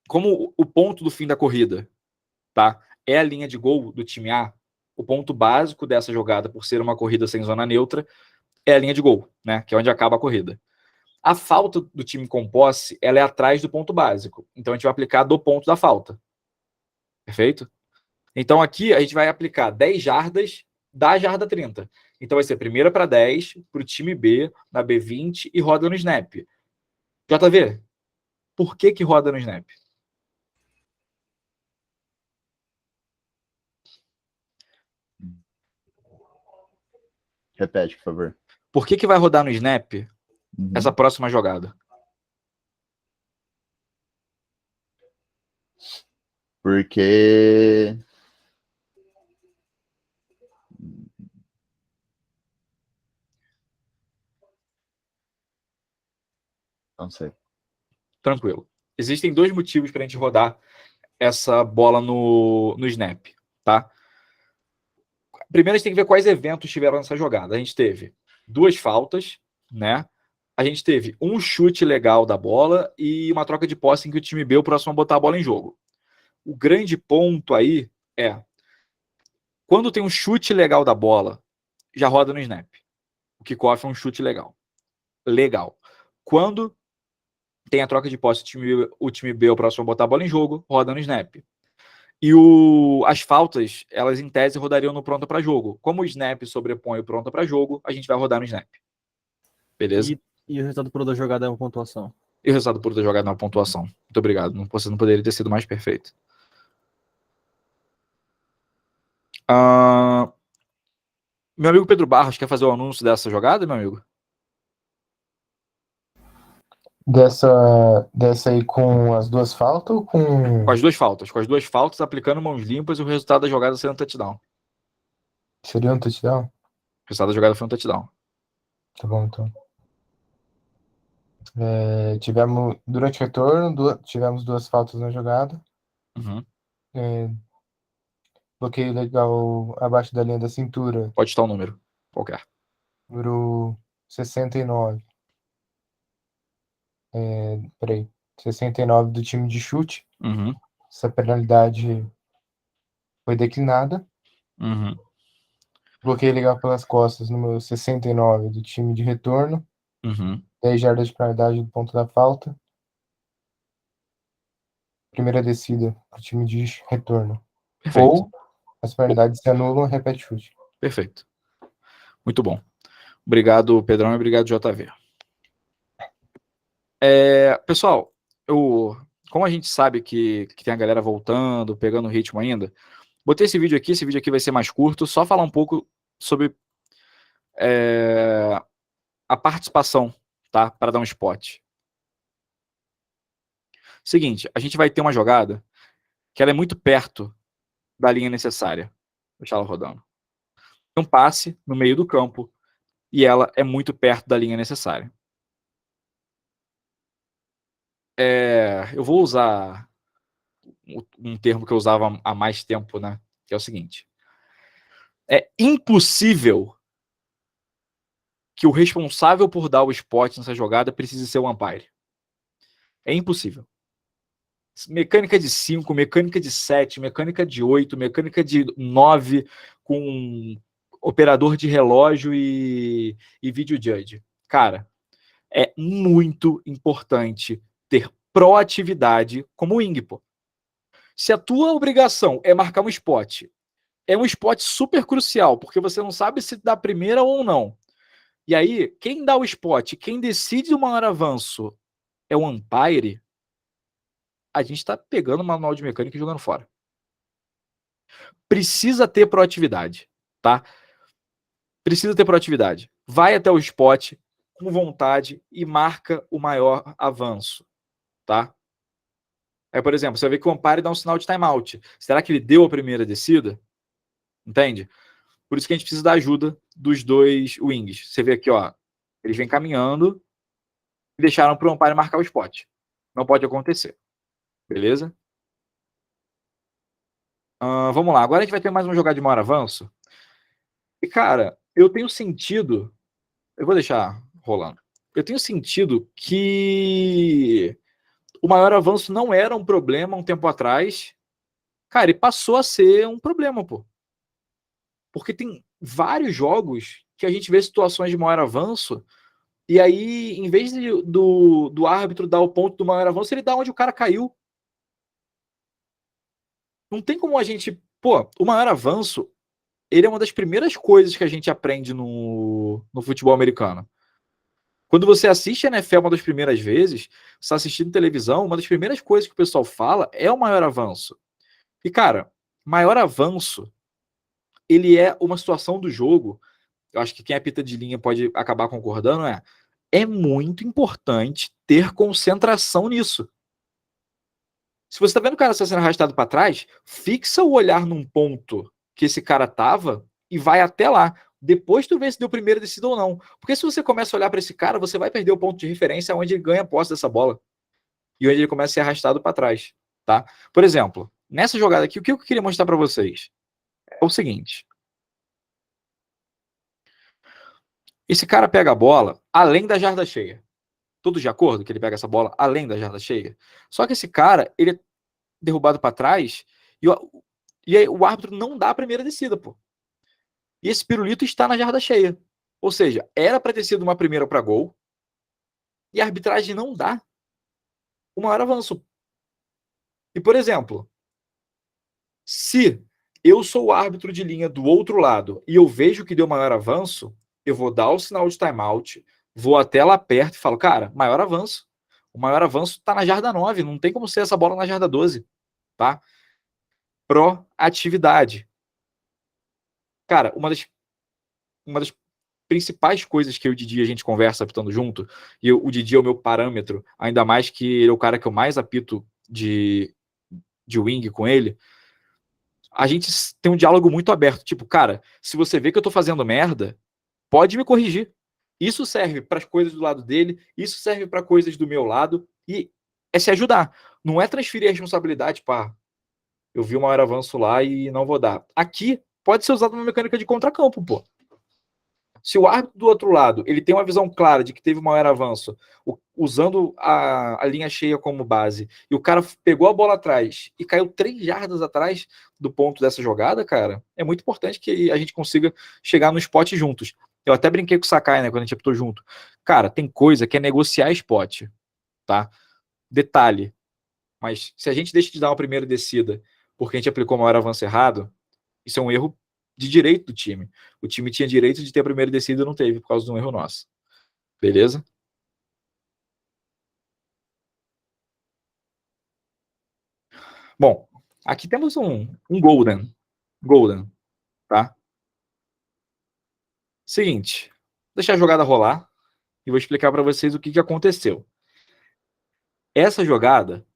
como o ponto do fim da corrida, tá? É a linha de gol do time A, o ponto básico dessa jogada, por ser uma corrida sem zona neutra, é a linha de gol, né? Que é onde acaba a corrida. A falta do time com posse, ela é atrás do ponto básico. Então a gente vai aplicar do ponto da falta. Perfeito? Então aqui a gente vai aplicar 10 jardas da jarda 30. Então vai ser primeira para 10, para o time B, na B20 e roda no snap. JV, por que roda no snap? Repete, por favor. Por que vai rodar no snap essa próxima jogada? Porque... Não sei. Tranquilo. Existem 2 motivos para a gente rodar essa bola no snap, tá? Primeiro a gente tem que ver quais eventos tiveram nessa jogada. A gente teve 2 faltas, né? A gente teve um chute legal da bola e uma troca de posse em que o time B, o próximo, a botar a bola em jogo. O grande ponto aí é, quando tem um chute legal da bola, já roda no snap. O kickoff é um chute legal. Legal. Quando tem a troca de posse, o time B, o próximo, a botar a bola em jogo, roda no snap. E as faltas, elas em tese rodariam no pronto para jogo. Como o snap sobrepõe o pronto para jogo, a gente vai rodar no snap. Beleza? E o resultado puro da jogada é uma pontuação. E o resultado puro da jogada é uma pontuação. Muito obrigado. Você não poderia ter sido mais perfeito. Meu amigo Pedro Barros quer fazer o anúncio dessa jogada, meu amigo? Dessa aí com as 2 faltas ou com... Com as 2 faltas. Com as 2 faltas, aplicando mãos limpas e o resultado da jogada sendo touchdown. Seria um touchdown? O resultado da jogada foi um touchdown. Tá bom, então. Tivemos, durante o retorno, tivemos 2 faltas na jogada. Uhum. Bloqueio legal abaixo da linha da cintura. Pode estar o número, qualquer. Número 69. Peraí. 69 do time de chute. Uhum. Essa penalidade foi declinada. Uhum. Bloqueio legal pelas costas, número 69 do time de retorno. Uhum. 10 jardas de penalidade do ponto da falta. Primeira descida para o time de retorno. Perfeito. Ou as penalidades se anulam e repete chute. Perfeito. Muito bom. Obrigado, Pedrão, e obrigado, JV. Pessoal, como a gente sabe que tem a galera voltando, pegando o ritmo ainda, botei esse vídeo aqui vai ser mais curto, só falar um pouco sobre a participação, tá? Para dar um spot. Seguinte, a gente vai ter uma jogada que ela é muito perto da linha necessária. Vou deixar ela rodando. Tem um passe no meio do campo e ela é muito perto da linha necessária. Eu vou usar um termo que eu usava há mais tempo, né? Que é o seguinte. É impossível que o responsável por dar o spot nessa jogada precise ser o umpire. É impossível. Mecânica de 5, mecânica de 7, mecânica de 8, mecânica de 9, com operador de relógio e vídeo judge. Cara, é muito importante ter proatividade como wing, pô. Se a tua obrigação é marcar um spot, é um spot super crucial, porque você não sabe se dá primeira ou não. E aí, quem dá o spot, quem decide o maior avanço é o umpire, a gente está pegando o manual de mecânica e jogando fora. Precisa ter proatividade, tá? Precisa ter proatividade. Vai até o spot com vontade e marca o maior avanço, tá? Aí, por exemplo, você vai ver que o umpire dá um sinal de timeout. Será que ele deu a primeira descida? Entende? Por isso que a gente precisa da ajuda dos 2 wings. Você vê aqui, ó, eles vêm caminhando e deixaram para o umpire marcar o spot. Não pode acontecer. Beleza? Vamos lá. Agora a gente vai ter mais uma jogada de maior avanço. E, cara, eu tenho sentido... Eu vou deixar rolando. Eu tenho sentido que o maior avanço não era um problema um tempo atrás. Cara, e passou a ser um problema, pô. Porque tem vários jogos que a gente vê situações de maior avanço, e aí, em vez do árbitro dar o ponto do maior avanço, ele dá onde o cara caiu. Não tem como a gente... Pô, o maior avanço, ele é uma das primeiras coisas que a gente aprende no futebol americano. Quando você assiste a NFL uma das primeiras vezes, você está assistindo televisão, uma das primeiras coisas que o pessoal fala é o maior avanço. E, cara, maior avanço, ele é uma situação do jogo, eu acho que quem apita de linha pode acabar concordando, é muito importante ter concentração nisso. Se você está vendo o cara sendo arrastado para trás, fixa o olhar num ponto que esse cara tava e vai até lá. Depois tu vê se deu primeira descida ou não. Porque se você começa a olhar para esse cara, você vai perder o ponto de referência onde ele ganha a posse dessa bola. E onde ele começa a ser arrastado para trás. Tá? Por exemplo, nessa jogada aqui, o que eu queria mostrar para vocês é o seguinte. Esse cara pega a bola além da jarda cheia. Todos de acordo que ele pega essa bola além da jarda cheia? Só que esse cara, ele é derrubado para trás e aí o árbitro não dá a primeira descida, pô. E esse pirulito está na jarda cheia. Ou seja, era para ter sido uma primeira para gol e a arbitragem não dá o maior avanço. E, por exemplo, se eu sou o árbitro de linha do outro lado e eu vejo que deu maior avanço, eu vou dar o sinal de timeout, vou até lá perto e falo, cara, maior avanço. O maior avanço está na jarda 9, não tem como ser essa bola na jarda 12, tá? Proatividade. Cara, uma das principais coisas que eu e o Didi a gente conversa apitando junto, e o Didi é o meu parâmetro, ainda mais que ele é o cara que eu mais apito de wing com ele, a gente tem um diálogo muito aberto, tipo, cara, se você vê que eu tô fazendo merda, pode me corrigir. Isso serve para as coisas do lado dele, isso serve para coisas do meu lado, e é se ajudar. Não é transferir a responsabilidade para eu vi o maior avanço lá e não vou dar. Aqui pode ser usado uma mecânica de contracampo, pô. Se o árbitro do outro lado ele tem uma visão clara de que teve um maior avanço, usando a linha cheia como base, e o cara pegou a bola atrás e caiu 3 jardas atrás do ponto dessa jogada, cara, é muito importante que a gente consiga chegar no spot juntos. Eu até brinquei com o Sakai, né, quando a gente apitou junto. Cara, tem coisa que é negociar spot, tá? Detalhe, mas se a gente deixa de dar uma primeira descida porque a gente aplicou o maior avanço errado, isso é um erro de direito do time. O time tinha direito de ter a primeira descida e não teve, por causa de um erro nosso. Beleza? Bom, aqui temos um Golden. Golden, tá? Seguinte, vou deixar a jogada rolar e vou explicar para vocês o que aconteceu. Essa jogada,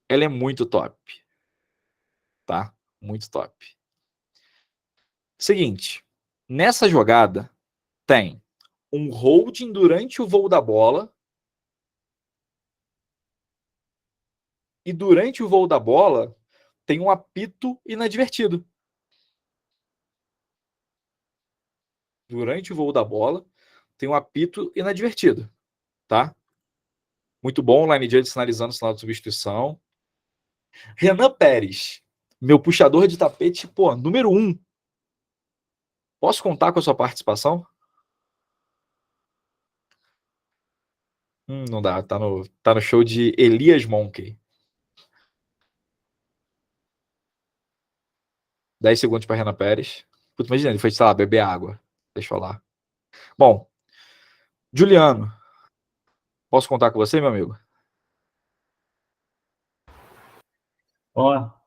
ela é muito top. Tá? Muito top. Seguinte, nessa jogada tem um holding durante o voo da bola e durante o voo da bola tem um apito inadvertido. Durante o voo da bola tem um apito inadvertido, tá? Muito bom, line judge sinalizando o sinal de substituição. Renan Pérez, meu puxador de tapete, pô, número 1. Posso contar com a sua participação? Não dá, tá no show de Elias Monkey. 10 segundos para Renan Pérez. Puta, imagina, ele foi, sei lá, beber água. Deixa eu falar. Bom, Juliano, posso contar com você, meu amigo?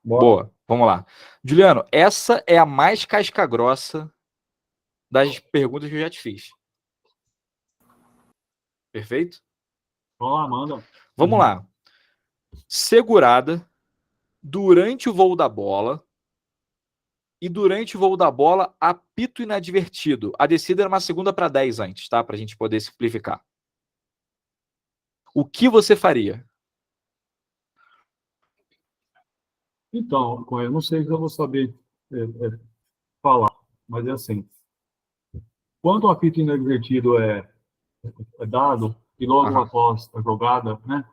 Boa, vamos lá. Juliano, essa é a mais casca-grossa das perguntas que eu já te fiz. Perfeito? Vamos lá, manda. Vamos lá. Segurada durante o voo da bola e durante o voo da bola, apito inadvertido. A descida era uma segunda para 10 antes, tá? Para a gente poder simplificar. O que você faria? Então, eu não sei se eu vou saber falar, mas é assim. Quando o apito inadvertido é dado, e logo após a jogada, né,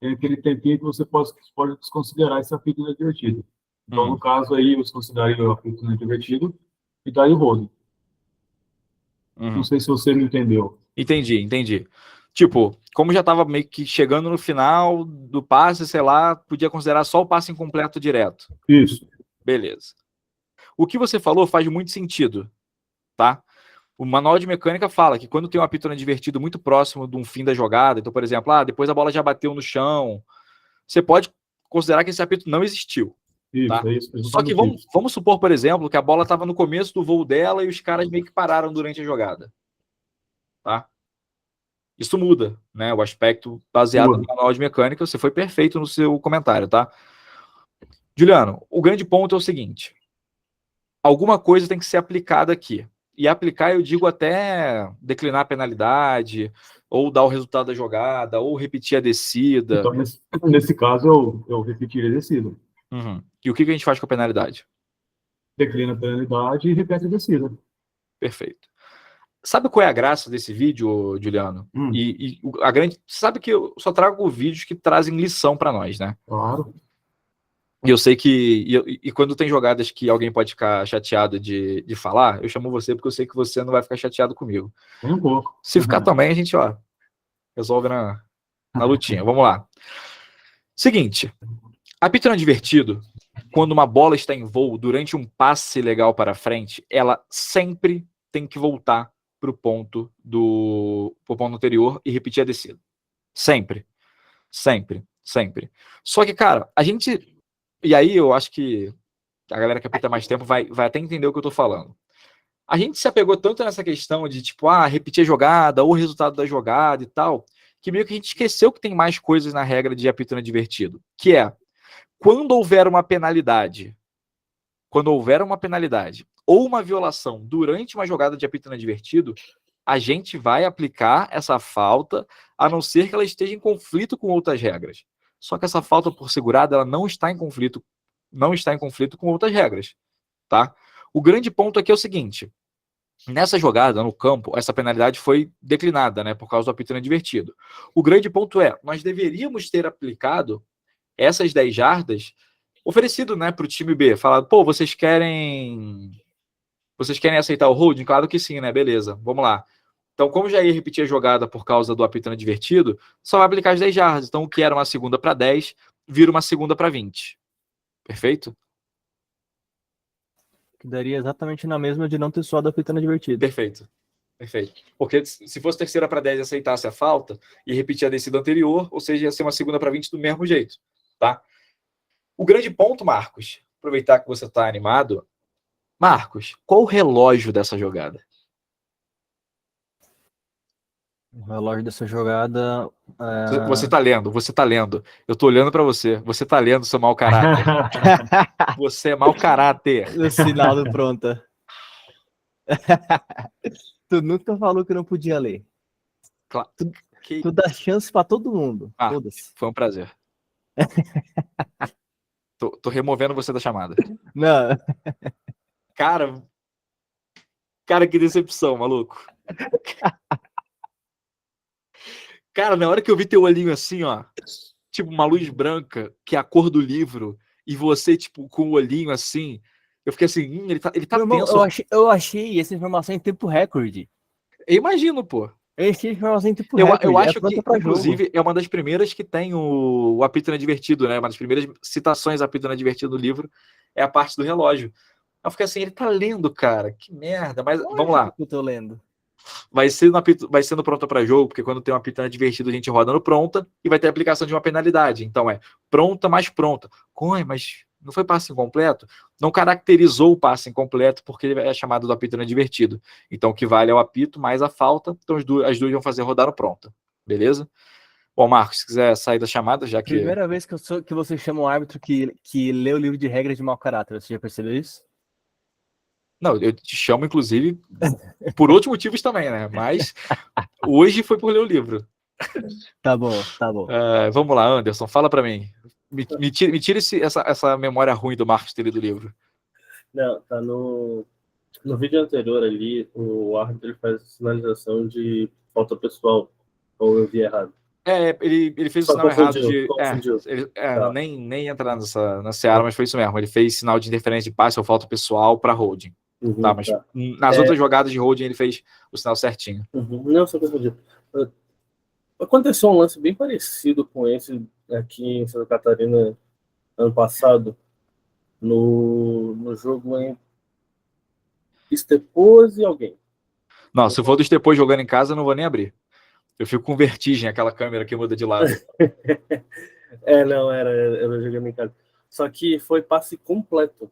tem aquele tempinho que você pode desconsiderar esse apito inadvertido. Então, no caso aí, você consideraria o apito inadvertido e daí o holding. Uhum. Não sei se você me entendeu. Entendi. Tipo, como já estava meio que chegando no final do passe, sei lá, podia considerar só o passe incompleto direto. Isso. Beleza. O que você falou faz muito sentido, tá? O manual de mecânica fala que quando tem um apito inadvertido muito próximo de um fim da jogada, então, por exemplo, depois a bola já bateu no chão, você pode considerar que esse apito não existiu. Isso, tá? é isso. Só que vamos supor, por exemplo, que a bola estava no começo do voo dela e os caras meio que pararam durante a jogada. Tá? Isso muda, né? O aspecto baseado no manual de mecânica. Você foi perfeito no seu comentário, tá? Juliano, o grande ponto é o seguinte: alguma coisa tem que ser aplicada aqui. E aplicar, eu digo até declinar a penalidade, ou dar o resultado da jogada, ou repetir a descida. Então, nesse caso, eu repetiria a descida. Uhum. E o que a gente faz com a penalidade? Declina a penalidade e repete a descida. Perfeito. Sabe qual é a graça desse vídeo, Juliano? A grande. Sabe que eu só trago vídeos que trazem lição para nós, né? Claro. E eu sei que. E quando tem jogadas que alguém pode ficar chateado de falar, eu chamo você porque eu sei que você não vai ficar chateado comigo. Um pouco. Se ficar também, a gente, resolve na lutinha. Vamos lá. Seguinte. Apito inadvertido, quando uma bola está em voo durante um passe legal para frente, ela sempre tem que voltar pro ponto anterior e repetir a descida. Sempre. Só que, cara, a gente... E aí eu acho que a galera que apita mais tempo vai até entender o que eu tô falando. A gente se apegou tanto nessa questão de, tipo, repetir a jogada, ou o resultado da jogada e tal, que meio que a gente esqueceu que tem mais coisas na regra de apito inadvertido, que é, quando houver uma penalidade, ou uma violação durante uma jogada de apito inadvertido, a gente vai aplicar essa falta, a não ser que ela esteja em conflito com outras regras. Só que essa falta por segurada, ela não está em conflito com outras regras, tá? O grande ponto aqui é o seguinte: nessa jogada no campo, essa penalidade foi declinada, né, por causa do apito inadvertido. O grande ponto é, nós deveríamos ter aplicado essas 10 jardas, oferecido, né, para o time B, falado, pô, vocês querem aceitar o holding? Claro que sim, né, beleza, vamos lá. Então, como já ia repetir a jogada por causa do apito inadvertido, só vai aplicar as 10 jardas. Então, o que era uma segunda para 10, vira uma segunda para 20. Perfeito? Que daria exatamente na mesma de não ter suado apito inadvertido. Perfeito. Porque se fosse terceira para 10 e aceitasse a falta e repetir a descida anterior, ou seja, ia ser uma segunda para 20 do mesmo jeito, tá? O grande ponto, Marcos, aproveitar que você está animado. Marcos, qual o relógio dessa jogada? O relógio dessa jogada... Você tá lendo. Eu tô olhando pra você. Você tá lendo, seu mau caráter. Você é mau caráter. O sinal do pronta. Tu nunca falou que não podia ler. Claro. Tu dá chance pra todo mundo. Foi um prazer. Tô removendo você da chamada. Não. Cara, que decepção, maluco. Cara, na hora que eu vi teu olhinho assim, tipo uma luz branca, que é a cor do livro, e você, tipo, com o olhinho assim, eu fiquei assim, ele tá tenso. Eu achei essa informação em tempo recorde. Eu imagino, pô. Eu achei a informação em tempo recorde. Eu acho que, inclusive, é uma das primeiras que tem o apito inadvertido, né? Uma das primeiras citações a apito inadvertido no livro é a parte do relógio. Eu fiquei assim, ele tá lendo, cara, que merda. Mas vamos lá. Eu tô lendo. Vai ser no pronta para jogo, porque quando tem uma apito inadvertido, a gente roda no pronta e vai ter a aplicação de uma penalidade. Então é pronta mais pronta. Mas não foi passe incompleto? Não caracterizou o passe incompleto porque ele é chamado do apito inadvertido. Então o que vale é o apito mais a falta. Então as duas vão fazer rodar no pronta. Beleza? Bom, Marcos, se quiser sair da chamada, já que... Primeira vez que você chama um árbitro que lê o livro de regras de mau caráter. Você já percebeu isso? Não, eu te chamo, inclusive, por outros motivos também, né? Mas hoje foi por ler o livro. Tá bom. Vamos lá, Anderson, fala pra mim. Me tira essa memória ruim do Marcos ter lido o livro. Não, tá no vídeo anterior ali, o árbitro ele faz a sinalização de falta pessoal, ou eu vi errado. Ele fez o sinal errado de... Tá. Nem entrar nessa seara, mas foi isso mesmo. Ele fez sinal de interferência de passe ou falta pessoal para holding. Tá, mas nas outras jogadas de holding ele fez o sinal certinho. Não, só confundi. Aconteceu um lance bem parecido com esse aqui em Santa Catarina ano passado, no jogo em Estepos e alguém. Não, se for do Estepos jogando em casa, eu não vou nem abrir. Eu fico com vertigem, aquela câmera que muda de lado. Não, era jogando em casa. Só que foi passe completo.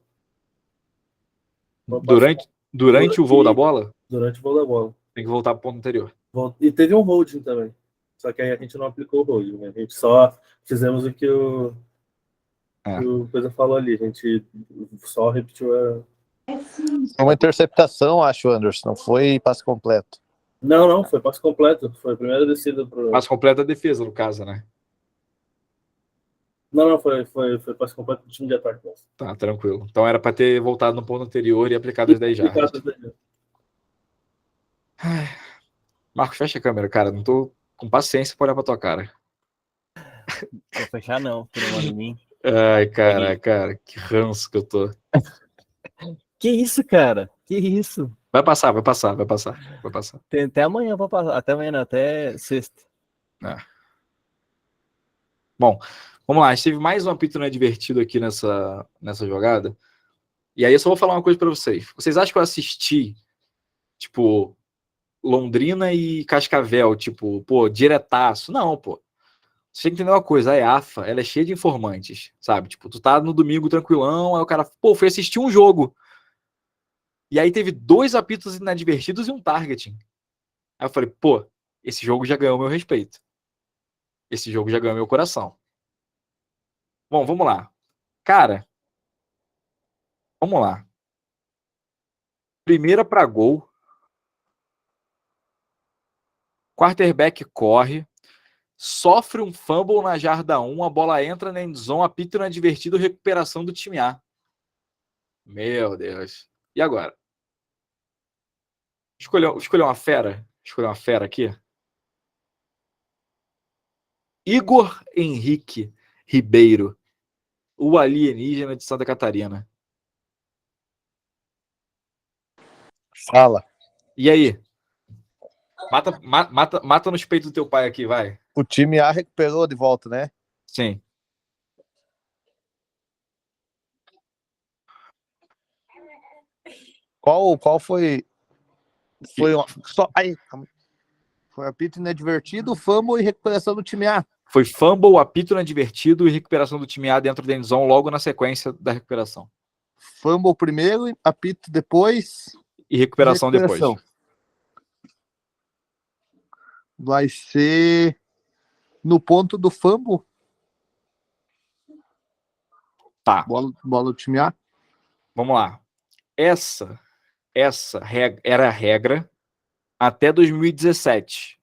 Durante o voo da bola? Durante o voo da bola. Tem que voltar para o ponto anterior. E teve um holding também. Só que aí a gente não aplicou o holding, né? A gente só fizemos o que o coisa falou ali. A gente só repetiu a... Uma interceptação, acho, Anderson. Não foi passe completo. Não, foi passe completo. Foi a primeira descida pro... Passe completo da defesa, no caso, né? Não, foi passe completo do time de ataque. Nossa. Tá, tranquilo. Então era para ter voltado no ponto anterior e aplicado as 10 jardas. Marcos, fecha a câmera, cara. Não tô com paciência para olhar pra tua cara. Vou fechar não, por uma de mim. Ai, cara, que ranço que eu tô. Que isso, cara? Que isso? Vai passar. Tem até amanhã pra passar. Até amanhã, não, até sexta. Bom, vamos lá. A gente teve mais um apito divertido aqui nessa jogada. E aí eu só vou falar uma coisa pra vocês. Vocês acham que eu assisti, tipo, Londrina e Cascavel, tipo, pô, diretaço? Não, pô. Você tem que entender uma coisa, a EAFA, ela é cheia de informantes, sabe? Tipo, tu tá no domingo tranquilão, aí o cara, pô, foi assistir um jogo. E aí teve 2 apitos inadvertidos e um targeting. Aí eu falei, pô, esse jogo já ganhou meu respeito. Esse jogo já ganhou meu coração. Bom, vamos lá. Cara, vamos lá. Primeira pra gol. Quarterback corre. Sofre um fumble na jarda 1, a bola entra na endzone, apito inadvertido, recuperação do time A. Meu Deus. E agora? Escolher uma fera? Escolher uma fera aqui? Igor Henrique Ribeiro, o alienígena de Santa Catarina. Fala. E aí? Mata nos peitos do teu pai aqui, vai. O time A recuperou de volta, né? Sim. Qual foi? Foi apito inadvertido, fumble e recuperação do time A. Foi fumble, apito inadvertido e recuperação do time A dentro da endzone logo na sequência da recuperação. Fumble primeiro, apito depois e recuperação depois. Vai ser no ponto do fumble. Tá. Bola do time A. Vamos lá. Essa era a regra até 2017,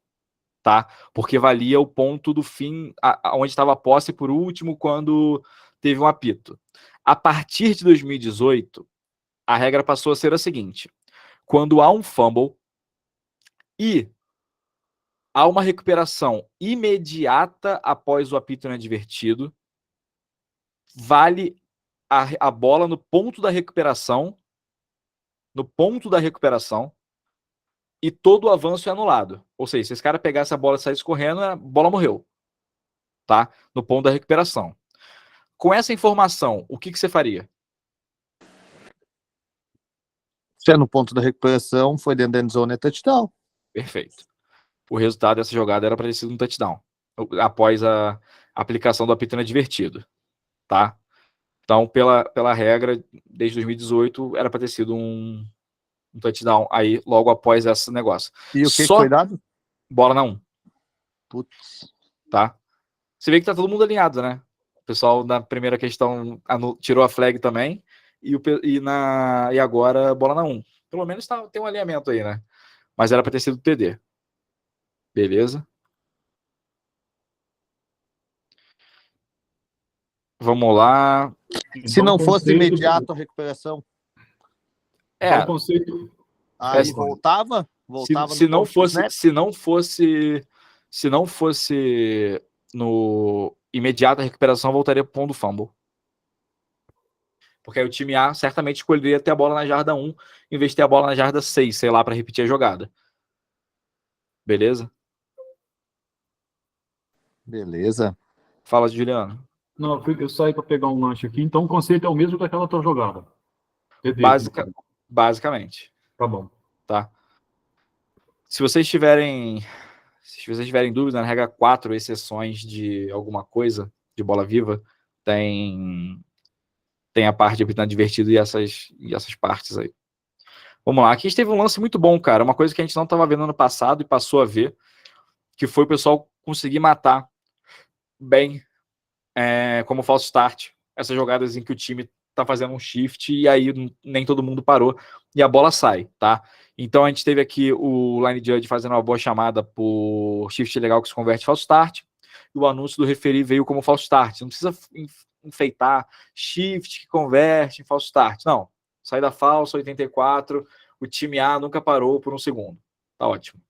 tá? Porque valia o ponto do fim, onde estava a posse por último, quando teve um apito. A partir de 2018, a regra passou a ser a seguinte: quando há um fumble e há uma recuperação imediata após o apito inadvertido, vale a bola no ponto da recuperação, e todo o avanço é anulado. Ou seja, se esse cara pegasse a bola e saísse correndo, a bola morreu. Tá? No ponto da recuperação. Com essa informação, o que você faria? Se é no ponto da recuperação, foi dentro da endzone, é touchdown. Perfeito. O resultado dessa jogada era para ter sido um touchdown, após a aplicação do apito inadvertido. Tá? Então, pela regra, desde 2018, era para ter sido um touchdown aí, logo após esse negócio. E o que foi dado? Bola na 1. Putz. Tá? Você vê que tá todo mundo alinhado, né? O pessoal na primeira questão tirou a flag também, e agora bola na 1. Pelo menos tem um alinhamento aí, né? Mas era para ter sido TD. Beleza? Vamos lá. Se não fosse imediato a recuperação. É. Aí voltava se não fosse no imediato a recuperação, voltaria pro ponto do fumble. Porque aí o time A certamente escolheria ter a bola na jarda 1, em vez de ter a bola na jarda 6, sei lá, para repetir a jogada. Beleza? Beleza. Fala, Juliano. Não, eu saí para pegar um lanche aqui, então o conceito é o mesmo daquela tua jogada. Basicamente. Tá bom. Tá? Se vocês tiverem dúvida, na regra 4, exceções de alguma coisa, de bola viva, tem a parte de habilidade divertido e essas partes aí. Vamos lá. Aqui a gente teve um lance muito bom, cara. Uma coisa que a gente não estava vendo ano passado e passou a ver, que foi o pessoal conseguir matar bem, como false start, essas jogadas em que o time tá fazendo um shift e aí nem todo mundo parou e a bola sai, tá? Então a gente teve aqui o line judge fazendo uma boa chamada por shift legal que se converte em false start e o anúncio do referee veio como false start. Não precisa enfeitar shift que converte em false start, não. Sai da falsa, 84, o time A nunca parou por um segundo. Tá ótimo.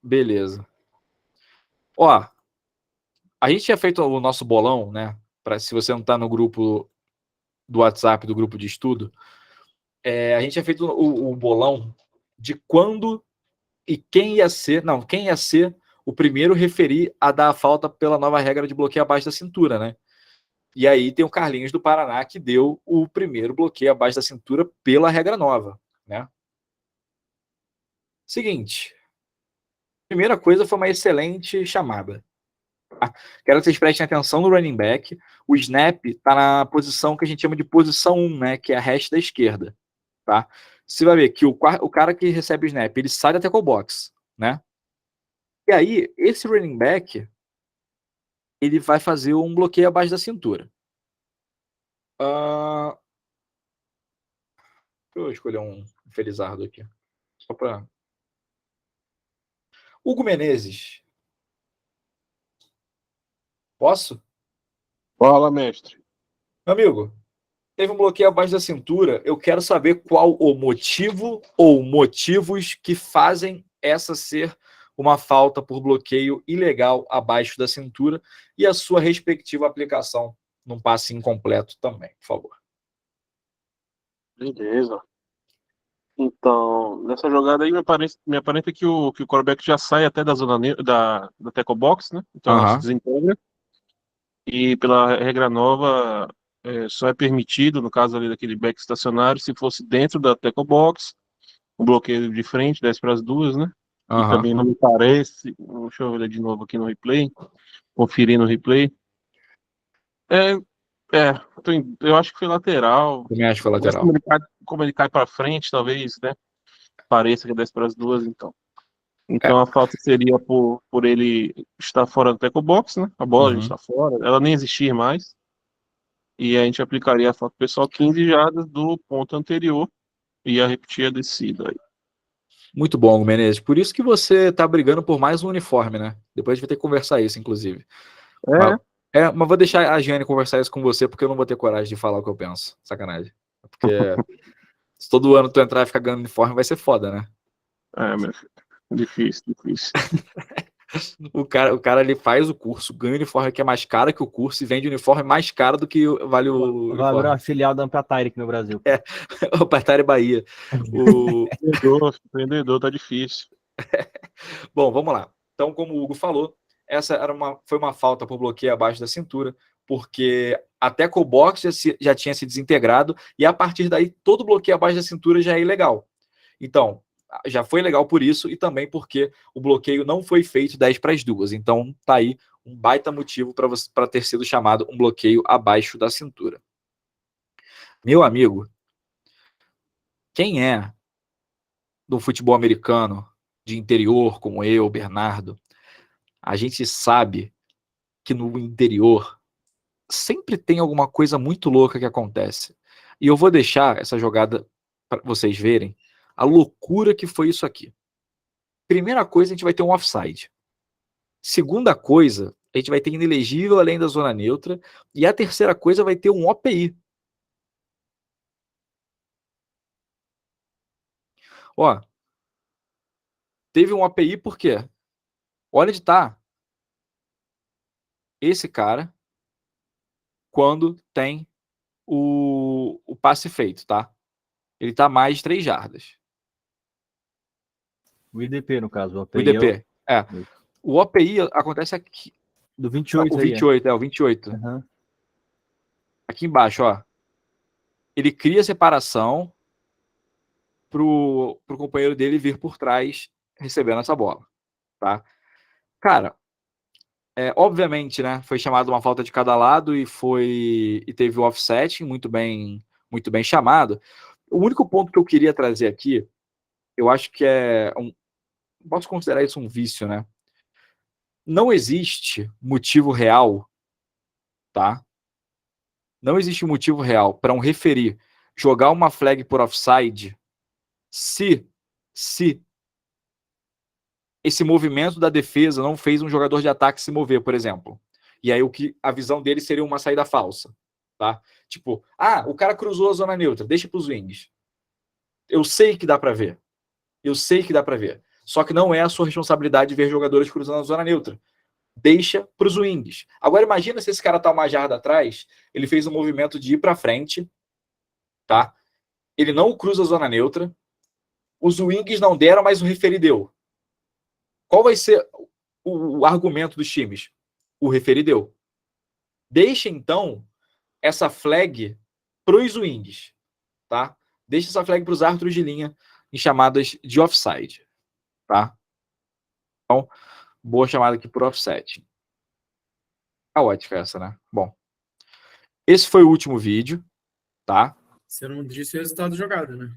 Beleza. Ó, a gente tinha feito o nosso bolão, né? Se você não tá no grupo do WhatsApp, do grupo de estudo, a gente tinha feito o bolão de quando e quem ia ser o primeiro referir a dar a falta pela nova regra de bloqueio abaixo da cintura, né? E aí tem o Carlinhos do Paraná que deu o primeiro bloqueio abaixo da cintura pela regra nova, né? Seguinte. Primeira coisa foi uma excelente chamada. Quero que vocês prestem atenção no running back. O snap está na posição que a gente chama de posição 1, né? Que é a hash da esquerda. Tá? Você vai ver que o cara que recebe o snap, ele sai da tackle box, né? E aí, esse running back, ele vai fazer um bloqueio abaixo da cintura. Deixa eu escolher um Felizardo aqui. Só para... Hugo Menezes. Posso? Fala, mestre. Meu amigo, teve um bloqueio abaixo da cintura. Eu quero saber qual o motivo ou motivos que fazem essa ser uma falta por bloqueio ilegal abaixo da cintura e a sua respectiva aplicação num passe incompleto também, por favor. Beleza. Então, nessa jogada aí, me aparenta que o quarterback já sai até da zona da tackle box, né? Então ela se desintegra. E pela regra nova, só é permitido, no caso ali daquele back estacionário, se fosse dentro da tackle box, um bloqueio de frente, 10 para as 2, né? E também não me parece, deixa eu ver de novo aqui no replay, conferir no replay. Eu acho que foi lateral. Também acho que foi lateral. Como ele cai para frente, talvez, né? Pareça que é 10 para as 2, então. Então a falta seria por ele estar fora do tackle box, né? A bola já está fora, ela nem existir mais. E a gente aplicaria a falta pessoal 15 jardas do ponto anterior e ia repetir a descida aí. Muito bom, Menezes. Por isso que você tá brigando por mais um uniforme, né? Depois a gente vai ter que conversar isso, inclusive. Mas vou deixar a Giane conversar isso com você, porque eu não vou ter coragem de falar o que eu penso. Sacanagem. Porque se todo ano tu entrar e ficar ganhando uniforme, vai ser foda, né? Meu filho. Difícil. O cara ele faz o curso, ganha o uniforme que é mais caro que o curso e vende o uniforme mais caro do que vale o vai abrir uma filial da Ampatire aqui no Brasil. O Ampatire Bahia. Empreendedor tá difícil. Bom, vamos lá. Então, como o Hugo falou, essa foi uma falta por bloqueio abaixo da cintura, porque a tackle box já tinha se desintegrado e a partir daí todo bloqueio abaixo da cintura já é ilegal. Então, já foi legal por isso e também porque o bloqueio não foi feito 10 para as 2. Então, tá aí um baita motivo para ter sido chamado um bloqueio abaixo da cintura. Meu amigo, quem é do futebol americano de interior, como eu, Bernardo, a gente sabe que no interior sempre tem alguma coisa muito louca que acontece. E eu vou deixar essa jogada para vocês verem a loucura que foi isso aqui. Primeira coisa, a gente vai ter um offside. Segunda coisa, a gente vai ter inelegível além da zona neutra. E a terceira coisa vai ter um OPI. Ó, teve um OPI por quê? Olha onde tá esse cara quando tem o passe feito, tá? Ele tá mais de 3 jardas. O IDP, no caso. O O IDP, O OPI acontece aqui. Do 28 o 28, o 28. Uhum. Aqui embaixo, ó. Ele cria separação pro companheiro dele vir por trás recebendo essa bola, tá? Cara, obviamente, né, foi chamado uma falta de cada lado e teve o offset muito bem chamado. O único ponto que eu queria trazer aqui, eu acho que posso considerar isso um vício, né? Não existe motivo real, tá? Não existe motivo real para um referee jogar uma flag por offside se esse movimento da defesa não fez um jogador de ataque se mover, por exemplo. E aí a visão dele seria uma saída falsa, tá? Tipo, o cara cruzou a zona neutra, deixa para os wings. Eu sei que dá para ver. Só que não é a sua responsabilidade ver jogadores cruzando a zona neutra. Deixa para os wings. Agora imagina se esse cara tá uma jarda atrás, ele fez um movimento de ir para frente, tá? Ele não cruza a zona neutra, os wings não deram, mas o referee deu. Qual vai ser o argumento dos times? O referee deu. Deixa, então, essa flag para os wings, tá? Deixa essa flag para os árbitros de linha em chamadas de offside, tá? Então, boa chamada aqui por offset. A ótica é essa, né? Bom, esse foi o último vídeo, tá? Você não disse o resultado da jogada, né?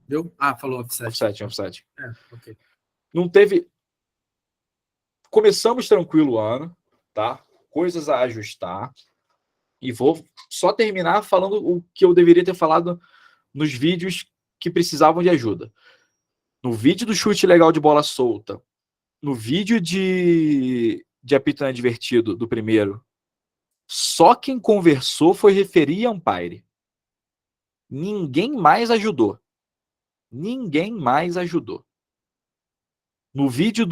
Deu? Falou offset. Offset. Ok. Não teve... Começamos tranquilo o ano, tá? Coisas a ajustar. E vou só terminar falando o que eu deveria ter falado nos vídeos que precisavam de ajuda. No vídeo do chute legal de bola solta, no vídeo de apito inadvertido do primeiro, só quem conversou foi referee e umpire. Ninguém mais ajudou. No vídeo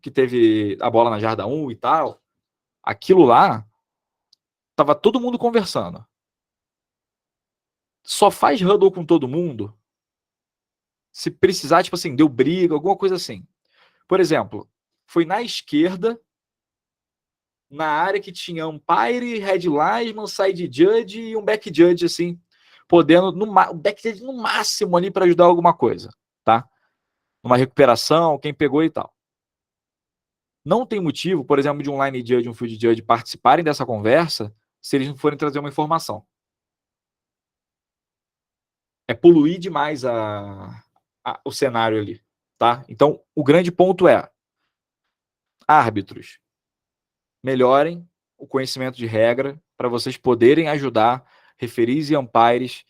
que teve a bola na jarda 1 e tal, aquilo lá tava todo mundo conversando. Só faz huddle com todo mundo se precisar, tipo assim, deu briga, alguma coisa assim. Por exemplo, foi na esquerda, na área que tinha umpire, head linesman, side judge e um back judge, assim, podendo, o back judge no máximo ali para ajudar alguma coisa, tá? Numa recuperação, quem pegou e tal. Não tem motivo, por exemplo, de um line judge e um field judge participarem dessa conversa se eles não forem trazer uma informação. É poluir demais o cenário ali, tá? Então, o grande ponto é: árbitros, melhorem o conhecimento de regra para vocês poderem ajudar referees e umpires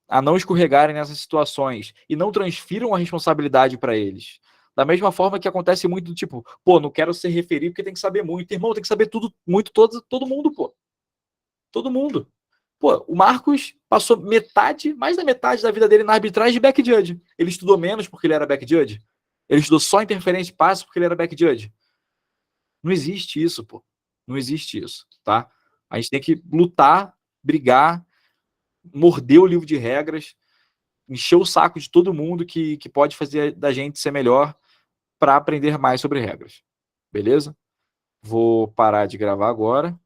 a não escorregarem nessas situações e não transfiram a responsabilidade para eles. Da mesma forma que acontece muito do tipo, não quero ser referee porque tem que saber muito. Irmão, tem que saber tudo, muito, todo mundo, Todo mundo. O Marcos passou mais da metade da vida dele na arbitragem de back judge. Ele estudou menos porque ele era back judge? Ele estudou só interferência de passe porque ele era back judge? Não existe isso, Não existe isso, tá? A gente tem que lutar, brigar, morder o livro de regras, encher o saco de todo mundo que pode fazer da gente ser melhor para aprender mais sobre regras. Beleza? Vou parar de gravar agora.